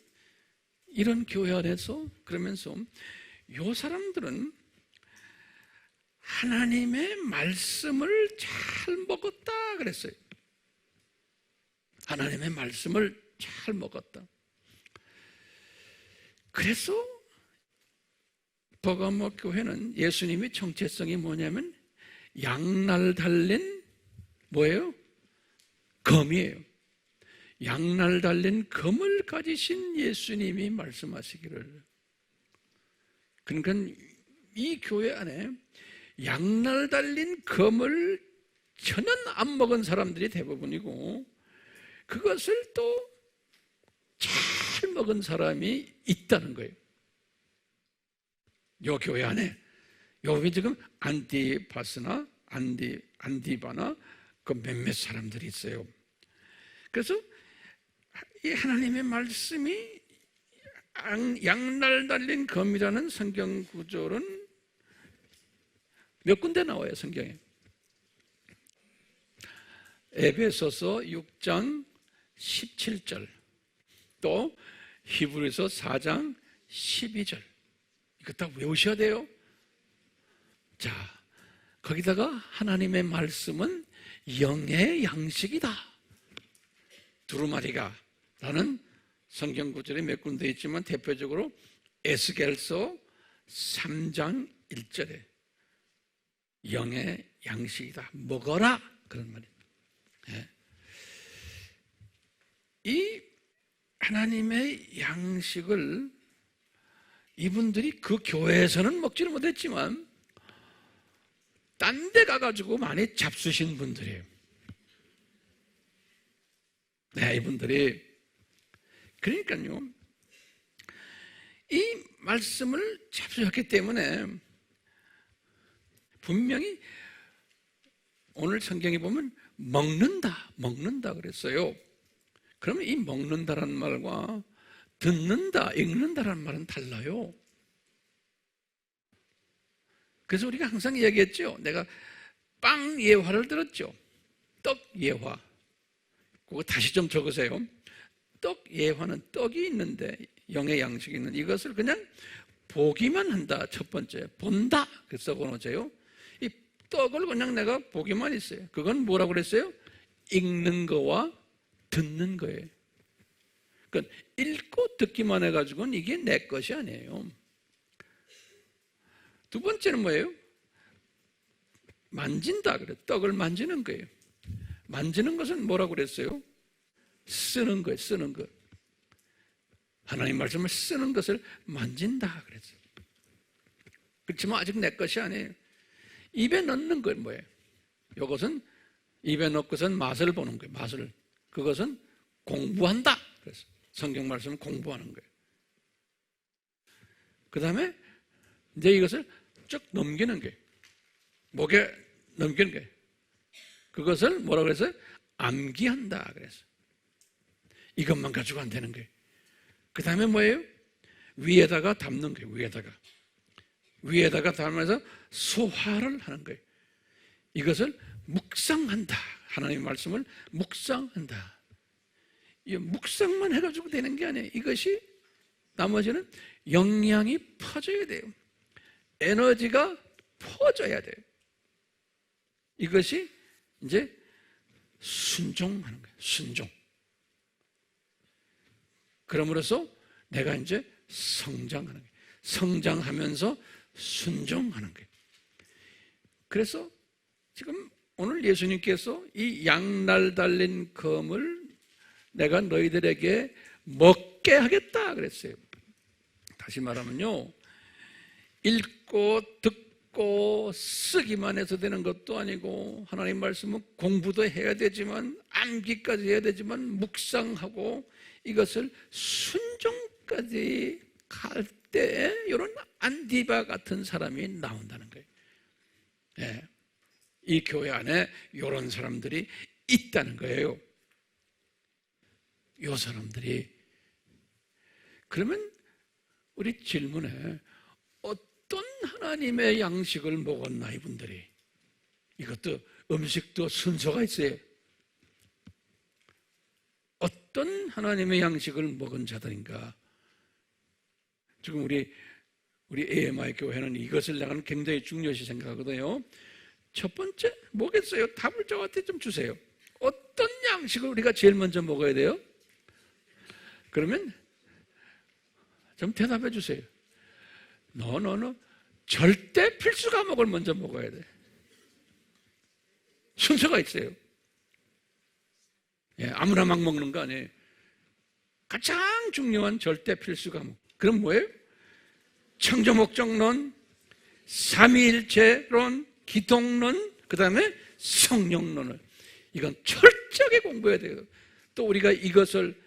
이런 교회 안에서, 그러면서 이 사람들은 하나님의 말씀을 잘 먹었다 그랬어요. 하나님의 말씀을 잘 먹었다. 그래서 버가모 교회는 예수님의 정체성이 뭐냐면 양날 달린 뭐예요? 검이에요. 양날 달린 검을 가지신 예수님이 말씀하시기를. 그러니까 이 교회 안에 양날 달린 검을 전혀 안 먹은 사람들이 대부분이고, 그것을 또 잘 먹은 사람이 있다는 거예요. 요 교회 안에 여기 지금 안디바나 그 몇몇 사람들이 있어요. 그래서 이 하나님의 말씀이 양날 달린 검이라는 성경 구절은 몇 군데 나와요, 성경에. 에베소서 6장 17절, 또 히브리서 4장 12절. 이거 다 외우셔야 돼요. 자, 거기다가 하나님의 말씀은 영의 양식이다. 두루마리가 라는 성경 구절이 몇 군데 있지만 대표적으로 에스겔서 3장 1절에 영의 양식이다. 먹어라. 그런 말입니다. 예. 이 하나님의 양식을 이분들이 그 교회에서는 먹지를 못했지만 딴 데 가가지고 많이 잡수신 분들이에요. 네, 이분들이. 그러니까요, 이 말씀을 잡수셨기 때문에 분명히 오늘 성경에 보면 먹는다 그랬어요. 그러면 이 먹는다라는 말과 듣는다, 읽는다라는 말은 달라요. 그래서 우리가 항상 이야기했죠. 내가 빵 예화를 들었죠. 떡 예화. 그거 다시 좀 적으세요. 떡 예화는 떡이 있는데 영의 양식이 있는 이것을 그냥 보기만 한다. 첫 번째, 본다. 그래서 적어놓으세요. 이 떡을 그냥 내가 보기만 했어요. 그건 뭐라고 그랬어요? 읽는 거와 듣는 거예요. 그러니까 읽고 듣기만 해가지고는 이게 내 것이 아니에요. 두 번째는 뭐예요? 만진다 그래. 떡을 만지는 거예요. 만지는 것은 뭐라고 그랬어요? 쓰는 거예요. 쓰는 것. 하나님 말씀을 쓰는 것을 만진다 그랬어요. 그렇지만 아직 내 것이 아니에요. 입에 넣는 건 뭐예요? 이것은 입에 넣고선 맛을 보는 거예요. 맛을. 그것은 공부한다. 그래서 성경 말씀은 공부하는 거예요. 그 다음에 이제 이것을 쭉 넘기는 거예요. 목에 넘기는 거예요. 그것을 뭐라고 그랬어요? 암기한다 그랬어요. 이것만 가지고 안 되는 거예요. 그 다음에 뭐예요? 위에다가 담는 거예요. 위에다가 담으면서 소화를 하는 거예요. 이것을 묵상한다. 하나님의 말씀을 묵상한다. 이 묵상만 해가지고 되는 게 아니에요. 이것이 나머지는 영양이 퍼져야 돼요. 에너지가 퍼져야 돼요. 이것이 이제 순종하는 거예요. 순종. 그러므로써 내가 이제 성장하는 거예요. 성장하면서 순종하는 거예요. 그래서 지금 오늘 예수님께서 이 양날 달린 검을 내가 너희들에게 먹게 하겠다 그랬어요. 다시 말하면요, 읽고 듣고 쓰기만 해서 되는 것도 아니고 하나님 말씀은 공부도 해야 되지만 암기까지 해야 되지만 묵상하고 이것을 순종까지 갈 때 이런 안디바 같은 사람이 나온다는 거예요. 네. 이 교회 안에 이런 사람들이 있다는 거예요. 이 사람들이. 그러면 우리 질문에 어떤 하나님의 양식을 먹었나 이분들이. 이것도 음식도 순서가 있어요. 어떤 하나님의 양식을 먹은 자들인가. 지금 우리 AMI 교회는 이것을 내가 굉장히 중요시 생각하거든요. 첫 번째 뭐겠어요? 답을 저한테 좀 주세요. 어떤 양식을 우리가 제일 먼저 먹어야 돼요? 그러면 좀 대답해 주세요. No. 절대 필수 과목을 먼저 먹어야 돼. 순서가 있어요. 예, 아무나 막 먹는 거 아니에요. 가장 중요한 절대 필수 과목. 그럼 뭐예요? 창조목적론, 삼위일체론, 기독론, 그 다음에 성령론을. 이건 철저하게 공부해야 돼요. 또 우리가 이것을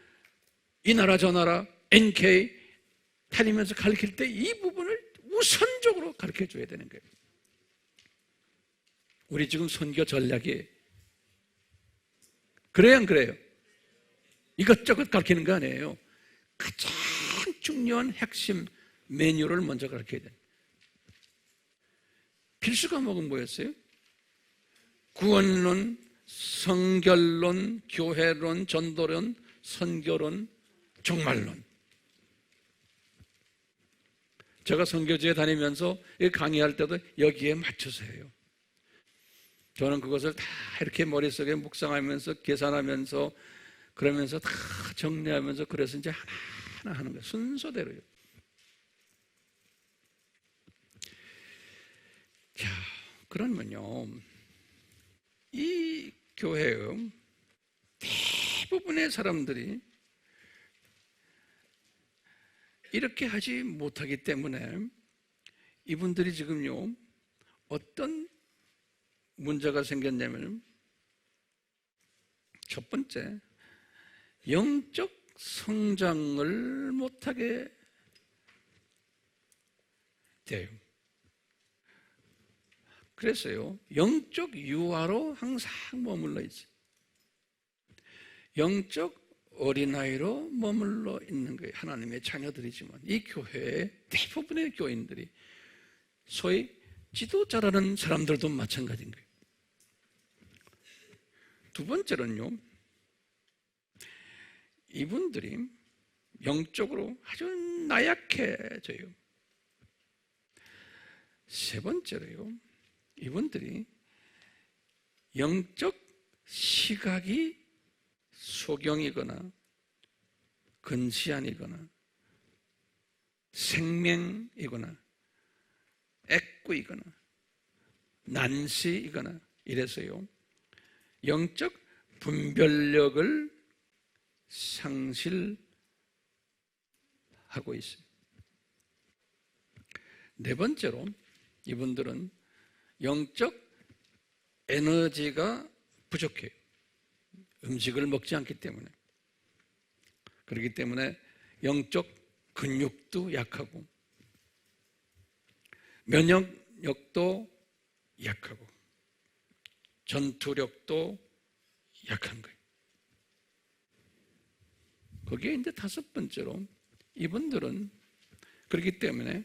이 나라 저 나라 NK 다니면서 가르칠 때 이 부분을 우선적으로 가르쳐 줘야 되는 거예요. 우리 지금 선교 전략이 그래요, 안 그래요? 이것저것 가르치는 거 아니에요. 가장 중요한 핵심 메뉴를 먼저 가르쳐야 돼요. 필수 과목은 뭐였어요? 구원론, 성결론, 교회론, 전도론, 선교론, 종말론. 제가 선교지에 다니면서 강의할 때도 여기에 맞춰서 해요. 저는 그것을 다 이렇게 머릿속에 묵상하면서 계산하면서 그러면서 다 정리하면서 그래서 이제 하나하나 하는 거예요. 순서대로요. 자, 그러면요, 이 교회의 대부분의 사람들이 이렇게 하지 못하기 때문에 이분들이 지금요 어떤 문제가 생겼냐면, 첫 번째, 영적 성장을 못하게 돼요. 그래서요 영적 유아로 항상 머물러 있어요. 영적 어린아이로 머물러 있는 거예요. 하나님의 자녀들이지만 이 교회의 대부분의 교인들이 소위 지도자라는 사람들도 마찬가지인 거예요. 두 번째로는요, 이분들이 영적으로 아주 나약해져요. 세 번째로요, 이분들이 영적 시각이 소경이거나 근시안이거나 생명이거나 애꾸이거나 난시이거나 이래서요 영적 분별력을 상실하고 있어요. 네 번째로 이분들은 영적 에너지가 부족해요. 음식을 먹지 않기 때문에. 그렇기 때문에 영적 근육도 약하고 면역력도 약하고 전투력도 약한 거예요. 거기에 이제 다섯 번째로 이분들은 그렇기 때문에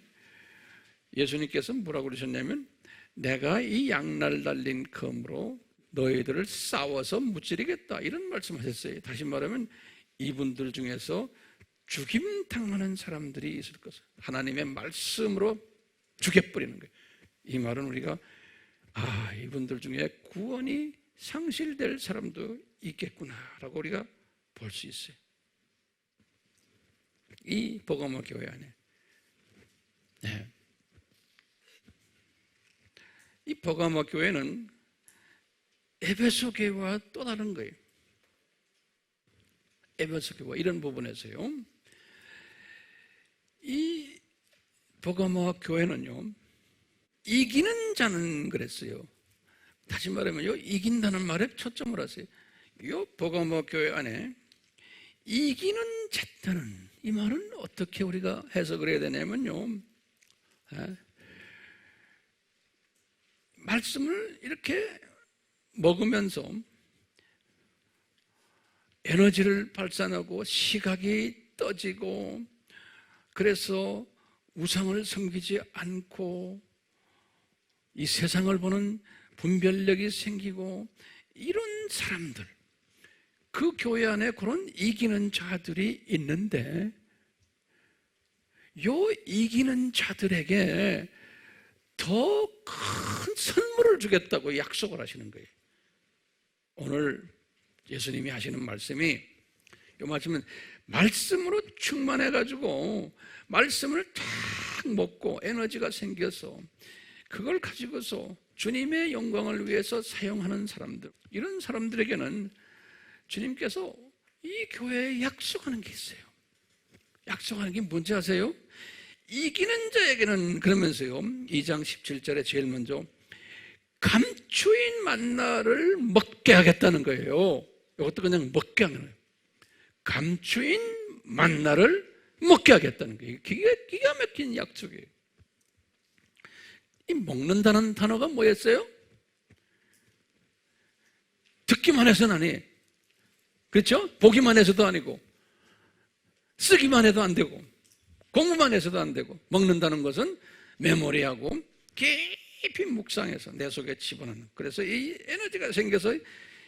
예수님께서 뭐라고 그러셨냐면, 내가 이 양날 달린 검으로 너희들을 싸워서 무찌르겠다, 이런 말씀하셨어요. 다시 말하면 이분들 중에서 죽임 당하는 사람들이 있을 것을 하나님의 말씀으로 죽여버리는 거예요. 이 말은 우리가 이분들 중에 구원이 상실될 사람도 있겠구나라고 우리가 볼 수 있어요. 이 버가모 교회 안에. 네. 이 버가모 교회는 에베소 교회와 또 다른 거예요. 에베소 교회와 이런 부분에서요, 이 버가모 교회는요 이기는 자는 그랬어요. 다시 말하면요, 이긴다는 말에 초점을 하세요. 이 버가모 교회 안에 이기는 자다는 이 말은 어떻게 우리가 해석을 해야 되냐면요, 말씀을 이렇게 먹으면서 에너지를 발산하고 시각이 떠지고, 그래서 우상을 섬기지 않고 이 세상을 보는 분별력이 생기고, 이런 사람들, 그 교회 안에 그런 이기는 자들이 있는데, 요 이기는 자들에게 더 큰 선물을 주겠다고 약속을 하시는 거예요. 오늘 예수님이 하시는 말씀이, 이 말씀은 말씀으로 충만해가지고 말씀을 딱 먹고 에너지가 생겨서 그걸 가지고서 주님의 영광을 위해서 사용하는 사람들, 이런 사람들에게는 주님께서 이 교회에 약속하는 게 있어요. 약속하는 게 뭔지 아세요? 이기는 자에게는, 그러면서요 2장 17절에 제일 먼저 감추인 만나를 먹게 하겠다는 거예요. 이것도 그냥 먹게 하는 거예요. 감추인 만나를 먹게 하겠다는 거예요. 기가 막힌 약속이에요. 이 먹는다는 단어가 뭐였어요? 듣기만 해서는 아니에요. 그렇죠? 보기만 해서도 아니고, 쓰기만 해도 안 되고, 공부만 해서도 안 되고, 먹는다는 것은 메모리하고 깊이 묵상해서 내 속에 집어넣는. 그래서 이 에너지가 생겨서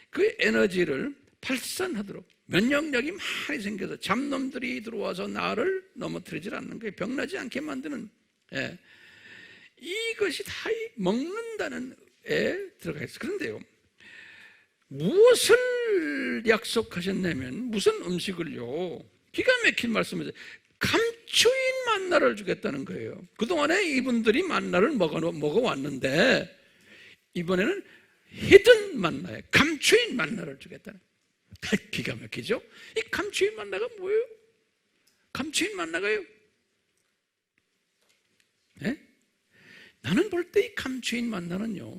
그 에너지를 발산하도록 면역력이 많이 생겨서 잡놈들이 들어와서 나를 넘어뜨리질 않는 거예요. 병나지 않게 만드는. 예. 이것이 다 먹는다는 에 들어가 있어요. 그런데요, 무엇을 약속하셨냐면, 무슨 음식을요, 기가 막힌 말씀이죠. 감추인 만나를 주겠다는 거예요. 그동안에 이분들이 만나를 먹어왔는데 이번에는 히든 만나에 감추인 만나를 주겠다는 거예요. 기가 막히죠? 이 감추인 만나가 뭐예요? 감추인 만나가요? 네? 나는 볼 때 이 감추인 만나는요,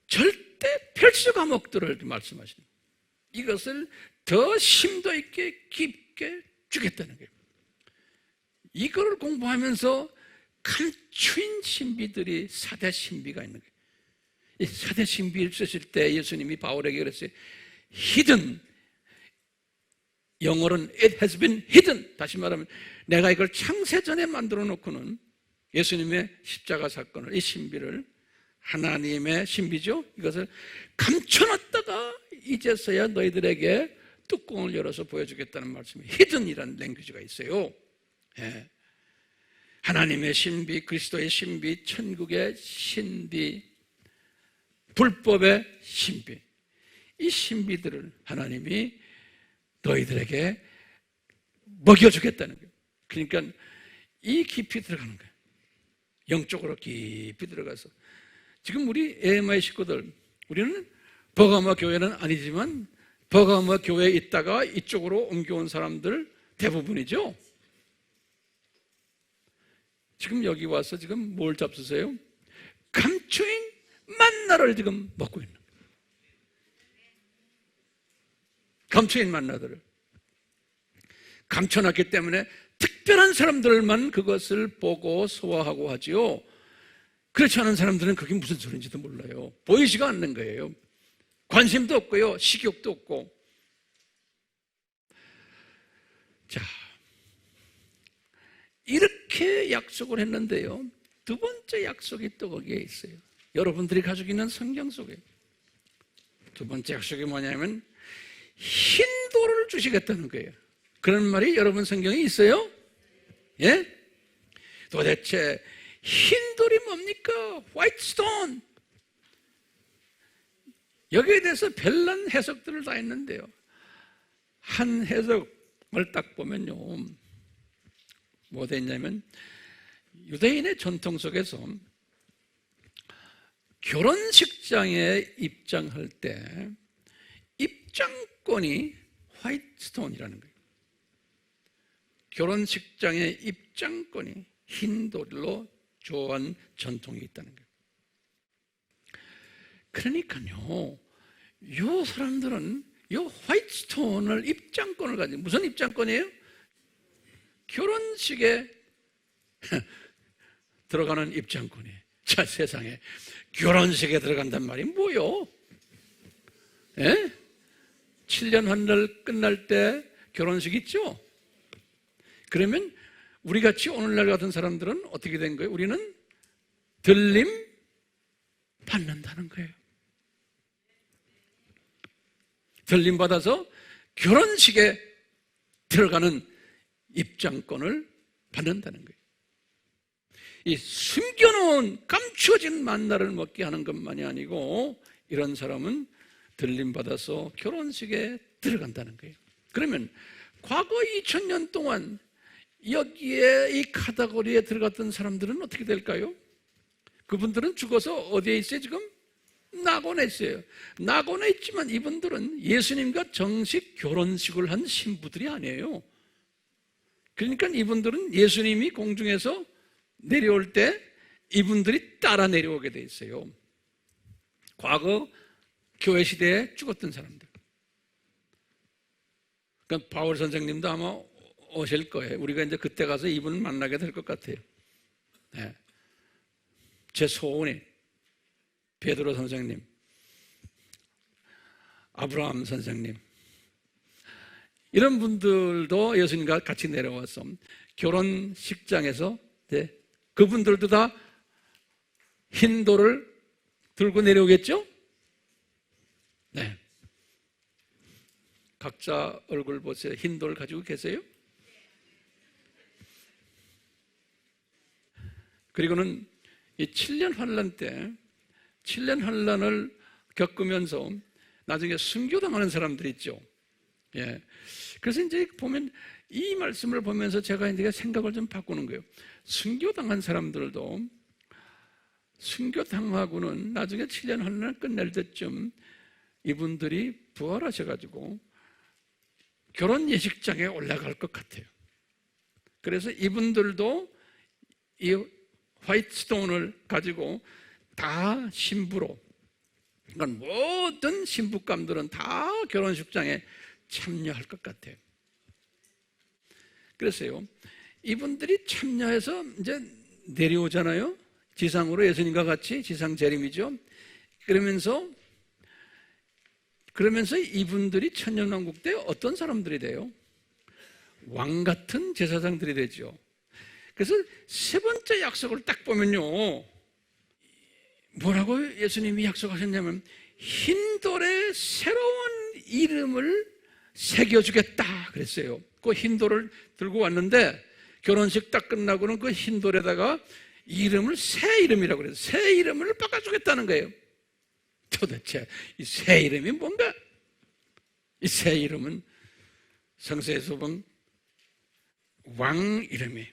절대 필수 과목들을 말씀하시는 거예요. 이것을 더 심도 있게 깊게 주겠다는 거예요. 이거를 공부하면서 감추인 신비들이 4대 신비가 있는 거예요. 이 4대 신비를 쓰실 때 예수님이 바울에게 그랬어요. hidden, 영어로는 it has been hidden. 다시 말하면 내가 이걸 창세전에 만들어 놓고는 예수님의 십자가 사건을, 이 신비를, 하나님의 신비죠, 이것을 감춰놨다가 이제서야 너희들에게 뚜껑을 열어서 보여주겠다는 말씀이 히든이라는 랭귀지가 있어요. 예. 하나님의 신비, 그리스도의 신비, 천국의 신비, 불법의 신비, 이 신비들을 하나님이 너희들에게 먹여주겠다는 거예요. 그러니까 이 깊이 들어가는 거예요. 영적으로 깊이 들어가서. 지금 우리 AMI 식구들, 우리는 버가마 교회는 아니지만 버가마 교회에 있다가 이쪽으로 옮겨온 사람들 대부분이죠. 지금 여기 와서 지금 뭘 잡수세요? 감추인 만나를 지금 먹고 있는 거예요. 감추인 만나들을 감춰놨기 때문에 특별한 사람들만 그것을 보고 소화하고 하지요. 그렇지 않은 사람들은 그게 무슨 소리인지도 몰라요. 보이지가 않는 거예요. 관심도 없고요, 식욕도 없고. 자, 이렇게 약속을 했는데요, 두 번째 약속이 또 거기에 있어요. 여러분들이 가지고 있는 성경 속에 두 번째 약속이 뭐냐면 흰돌을 주시겠다는 거예요. 그런 말이 여러분 성경에 있어요? 예? 도대체 흰돌이 뭡니까? 화이트 스톤. 여기에 대해서 별난 해석들을 다 했는데요, 한 해석을 딱 보면요, 뭐 됐냐면 유대인의 전통 속에서 결혼식장에 입장할 때 입장권이 화이트 스톤이라는 거예요. 결혼식장의 입장권이 흰 돌로 조한 전통이 있다는 거예요. 그러니까요, 이 사람들은 이 화이트 스톤을 입장권을 가지고, 무슨 입장권이에요? 결혼식에 들어가는 입장권이에요. 자, 세상에 결혼식에 들어간단 말이 뭐요? 예? 7년 한날 끝날 때 결혼식 있죠? 그러면 우리 같이 오늘날 같은 사람들은 어떻게 된 거예요? 우리는 들림 받는다는 거예요. 들림 받아서 결혼식에 들어가는 입장권을 받는다는 거예요. 이 숨겨놓은 감추어진 만나를 먹게 하는 것만이 아니고, 이런 사람은 들림 받아서 결혼식에 들어간다는 거예요. 그러면 과거 2000년 동안 여기에 이 카테고리에 들어갔던 사람들은 어떻게 될까요? 그분들은 죽어서 어디에 있어요 지금? 낙원에 있어요. 낙원에 있지만 이분들은 예수님과 정식 결혼식을 한 신부들이 아니에요. 그러니까 이분들은 예수님이 공중에서 내려올 때 이분들이 따라 내려오게 돼 있어요. 과거 교회 시대에 죽었던 사람들. 그러니까 바울 선생님도 아마 오실 거예요. 우리가 이제 그때 가서 이분을 만나게 될 것 같아요. 네. 제 소원이 베드로 선생님, 아브라함 선생님, 이런 분들도 예수님과 같이 내려와서 결혼식장에서 그분들도 다 흰 돌을 들고 내려오겠죠? 네. 각자 얼굴 보세요. 흰 돌 가지고 계세요? 그리고는 이 7년 환란 때 7년 환란을 겪으면서 나중에 순교당하는 사람들이 있죠. 예. 그래서 이제 보면 이 말씀을 보면서 제가 이제 생각을 좀 바꾸는 거예요. 순교당한 사람들도 순교당하고는 나중에 7년 환란을 끝낼 때쯤 이분들이 부활하셔가지고 결혼 예식장에 올라갈 것 같아요. 그래서 이분들도 이 화이트스톤을 가지고 다 신부로, 그러니까 모든 신부감들은 다 결혼식장에 참여할 것 같아요. 그래서요, 이분들이 참여해서 이제 내려오잖아요. 지상으로 예수님과 같이 지상 재림이죠. 그러면서 이분들이 천년왕국 때 어떤 사람들이 돼요? 왕 같은 제사장들이 되죠. 그래서 세 번째 약속을 딱 보면요, 뭐라고 예수님이 약속하셨냐면 흰 돌에 새로운 이름을 새겨주겠다 그랬어요. 그 흰 돌을 들고 왔는데 결혼식 딱 끝나고는 그 흰 돌에다가 이름을 새 이름이라고 그래서 새 이름을 바꿔주겠다는 거예요. 도대체 이 새 이름이 뭔가? 이 새 이름은 성서에서 본 왕 이름이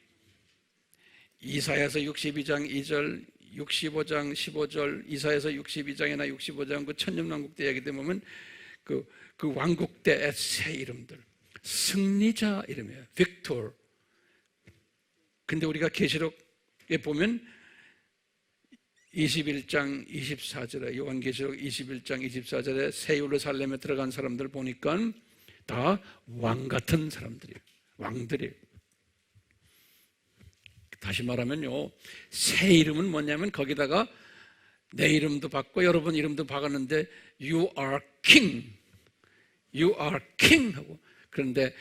이사야서 62장 2절, 65장 15절, 이사야서 62장이나 65장 그 천년왕국 때 얘기 보면 그 왕국 때의 새 이름들, 승리자 이름이에요. 빅토르. 근데 우리가 계시록에 보면 21장 24절에 요한계시록 21장 24절에 새 예루살렘에 들어간 사람들 보니까 다 왕 같은 사람들이에요. 왕들이에요. 다시 말하면요, 새 이름은 뭐냐면 거기다가 내 이름도 받고 여러분 이름도 박았는데 You are king, You are king 하고, 그런데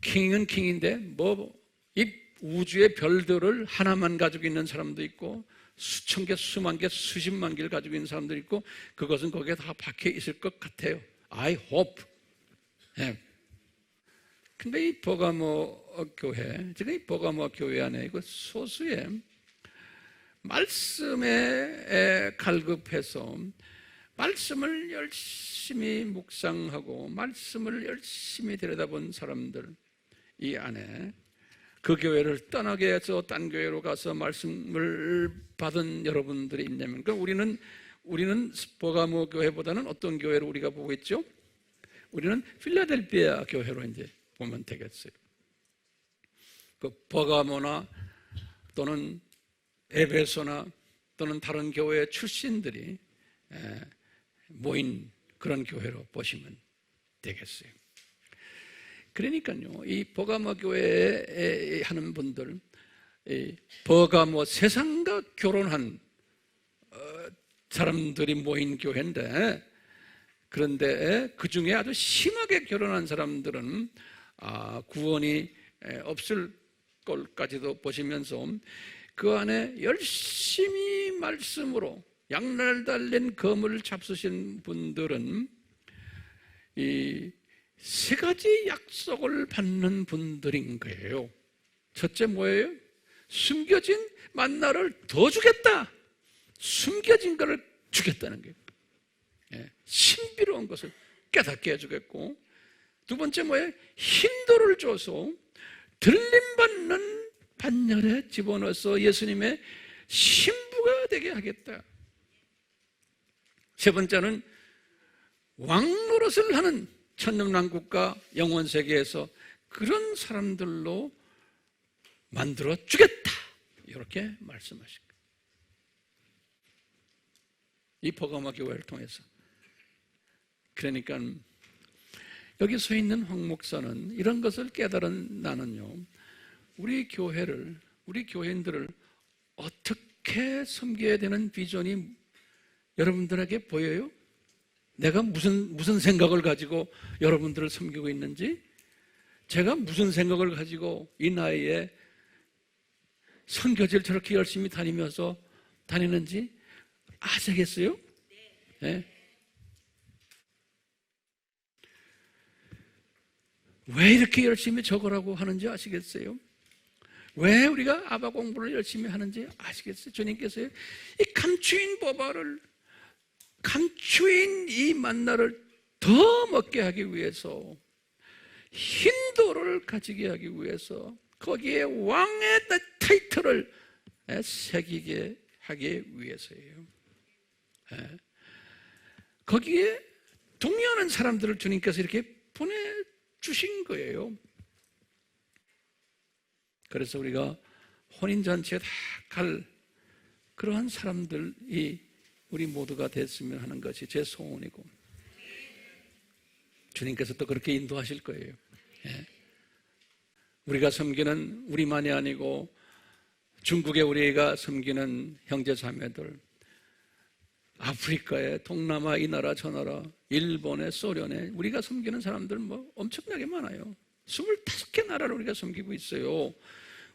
킹은 킹인데 뭐 이 우주의 별들을 하나만 가지고 있는 사람도 있고 수천 개, 수만 개, 수십만 개를 가지고 있는 사람도 있고 그것은 거기에 다 박혀 있을 것 같아요. I hope. 예. 근데 이 버가모 교회, 지금 이 버가모 교회 안에 그 소수의 말씀에 갈급해서 말씀을 열심히 묵상하고 말씀을 열심히 들여다본 사람들 이 안에 그 교회를 떠나게 해서 딴 교회로 가서 말씀을 받은 여러분들이 있냐면, 그러니까 우리는 버가모 교회보다는 어떤 교회를 우리가 보고 있죠? 우리는 필라델피아 교회로 이제 보면 되겠어요. 그 버가모나 또는 에베소나 또는 다른 교회 출신들이 모인 그런 교회로 보시면 되겠어요. 그러니까요, 이 버가모 교회에 하는 분들, 버가모 세상과 결혼한 사람들이 모인 교회인데, 그런데 그 중에 아주 심하게 결혼한 사람들은 구원이 없을 것까지도 보시면서 그 안에 열심히 말씀으로 양날 달린 검을 잡수신 분들은 이 세 가지 약속을 받는 분들인 거예요. 첫째 뭐예요? 숨겨진 만나를 더 주겠다. 숨겨진 것을 주겠다는 거예요. 신비로운 것을 깨닫게 해주겠고, 두 번째 뭐예요? 힌도를 줘서 들림받는 반열에 집어넣어서 예수님의 신부가 되게 하겠다. 세 번째는 왕노릇을 하는 천년왕국과 영원세계에서 그런 사람들로 만들어 주겠다. 이렇게 말씀하신 거예요. 이 버가모 교회를 통해서. 그러니까 여기 서 있는 황 목사는 이런 것을 깨달은 나는요, 우리 교회인들을 어떻게 어떻게 섬겨야 되는 비전이 여러분들에게 보여요? 내가 무슨 생각을 가지고 여러분들을 섬기고 있는지, 제가 무슨 생각을 가지고 이 나이에 선교지를 저렇게 열심히 다니는지 아시겠어요? 네. 왜 이렇게 열심히 적으라고 하는지 아시겠어요? 왜 우리가 아바 공부를 열심히 하는지 아시겠어요? 주님께서요, 이 감추인 법화를, 감추인 이 만나를 더 먹게 하기 위해서, 힌도를 가지게 하기 위해서, 거기에 왕의 타이틀을 새기게 하기 위해서예요. 거기에 동의하는 사람들을 주님께서 이렇게 보내주신 거예요. 그래서 우리가 혼인잔치에 다 갈 그러한 사람들이 우리 모두가 됐으면 하는 것이 제 소원이고, 주님께서 또 그렇게 인도하실 거예요. 우리가 섬기는, 우리만이 아니고 중국에 우리가 섬기는 형제 자매들, 아프리카에, 동남아 이 나라 저 나라, 일본에, 소련에 우리가 섬기는 사람들 엄청나게 많아요. 25개 나라를 우리가 섬기고 있어요.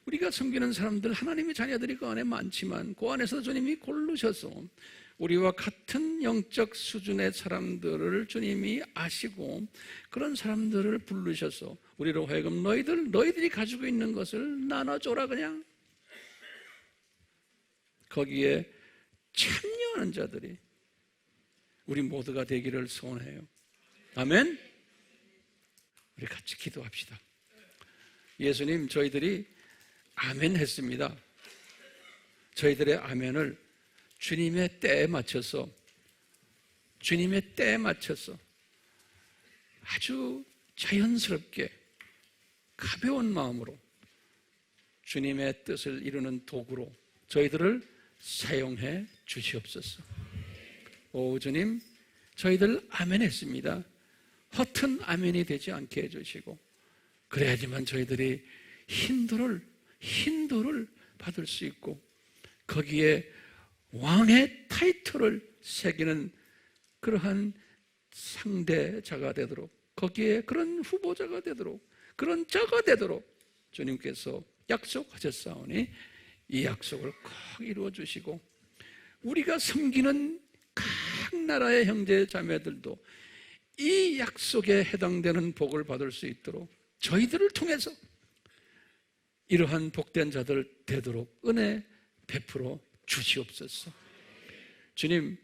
우리가 섬기는 사람들, 하나님의 자녀들이 그 안에 많지만 그 안에서 주님이 고르셔서 우리와 같은 영적 수준의 사람들을 주님이 아시고 그런 사람들을 부르셔서 우리로 하여금 너희들이 가지고 있는 것을 나눠줘라, 그냥. 거기에 참여하는 자들이 우리 모두가 되기를 소원해요. 아멘. 우리 같이 기도합시다. 예수님, 저희들이 아멘 했습니다. 저희들의 아멘을 주님의 때에 맞춰서 아주 자연스럽게 가벼운 마음으로 주님의 뜻을 이루는 도구로 저희들을 사용해 주시옵소서. 오 주님, 저희들 아멘 했습니다. 허튼 아멘이 되지 않게 해주시고, 그래야지만 저희들이 힌도를 받을 수 있고 거기에 왕의 타이틀을 새기는 그러한 상대자가 되도록, 거기에 그런 후보자가 되도록, 그런 자가 되도록 주님께서 약속하셨사오니 이 약속을 꼭 이루어 주시고, 우리가 섬기는 각 나라의 형제 자매들도 이 약속에 해당되는 복을 받을 수 있도록 저희들을 통해서 이러한 복된 자들 되도록 은혜 베풀어 주시옵소서. 주님,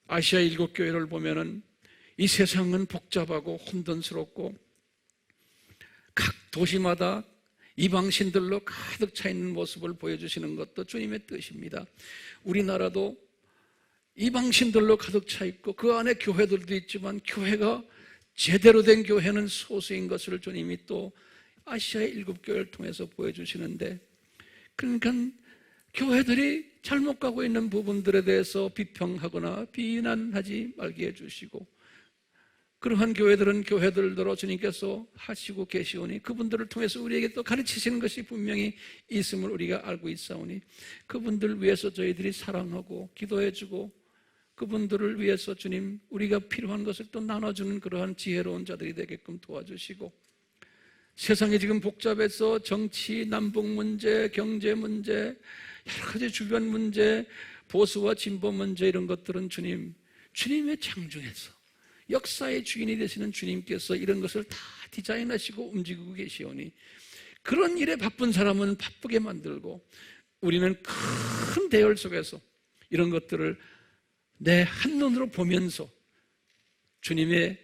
아시아 7교회를 보면은 이 세상은 복잡하고 혼돈스럽고 각 도시마다 이방신들로 가득 차 있는 모습을 보여주시는 것도 주님의 뜻입니다. 우리나라도 이방신들로 가득 차 있고 그 안에 교회들도 있지만 교회가 제대로 된 교회는 소수인 것을 주님이 또 아시아의 7교회를 통해서 보여주시는데, 그러니까 교회들이 잘못 가고 있는 부분들에 대해서 비평하거나 비난하지 말게 해주시고, 그러한 교회들은 교회들대로 주님께서 하시고 계시오니 그분들을 통해서 우리에게 또 가르치시는 것이 분명히 있음을 우리가 알고 있사오니 그분들 위해서 저희들이 사랑하고 기도해주고, 그분들을 위해서 주님 우리가 필요한 것을 또 나눠주는 그러한 지혜로운 자들이 되게끔 도와주시고, 세상이 지금 복잡해서 정치, 남북 문제, 경제 문제, 여러 가지 주변 문제, 보수와 진보 문제, 이런 것들은 주님의 창중에서 역사의 주인이 되시는 주님께서 이런 것을 다 디자인하시고 움직이고 계시오니 그런 일에 바쁜 사람은 바쁘게 만들고, 우리는 큰 대열 속에서 이런 것들을 내 한눈으로 보면서 주님의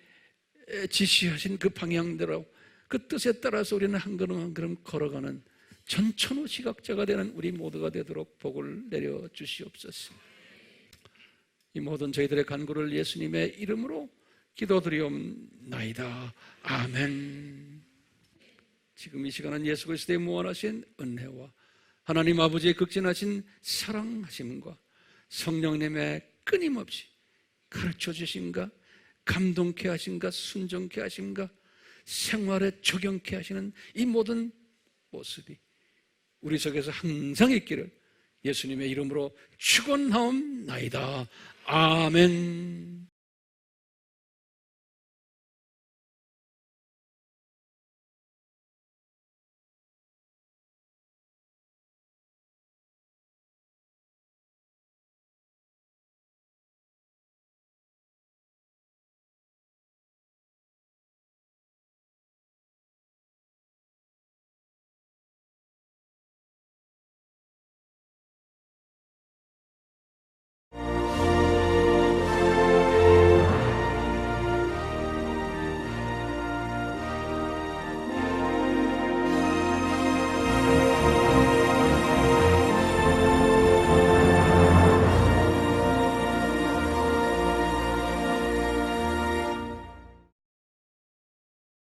지시하신 그 방향대로 그 뜻에 따라서 우리는 한 걸음 한 걸음 걸어가는 전천후 시각자가 되는 우리 모두가 되도록 복을 내려 주시옵소서. 이 모든 저희들의 간구를 예수님의 이름으로 기도드리옵나이다. 아멘. 지금 이 시간은 예수 그리스도의 무한하신 은혜와 하나님 아버지의 극진하신 사랑하심과 성령님의 끊임없이 가르쳐 주심과 감동케 하심과 순종케 하심과 생활에 적용케 하시는 이 모든 모습이 우리 속에서 항상 있기를 예수님의 이름으로 축원하옵나이다. 아멘.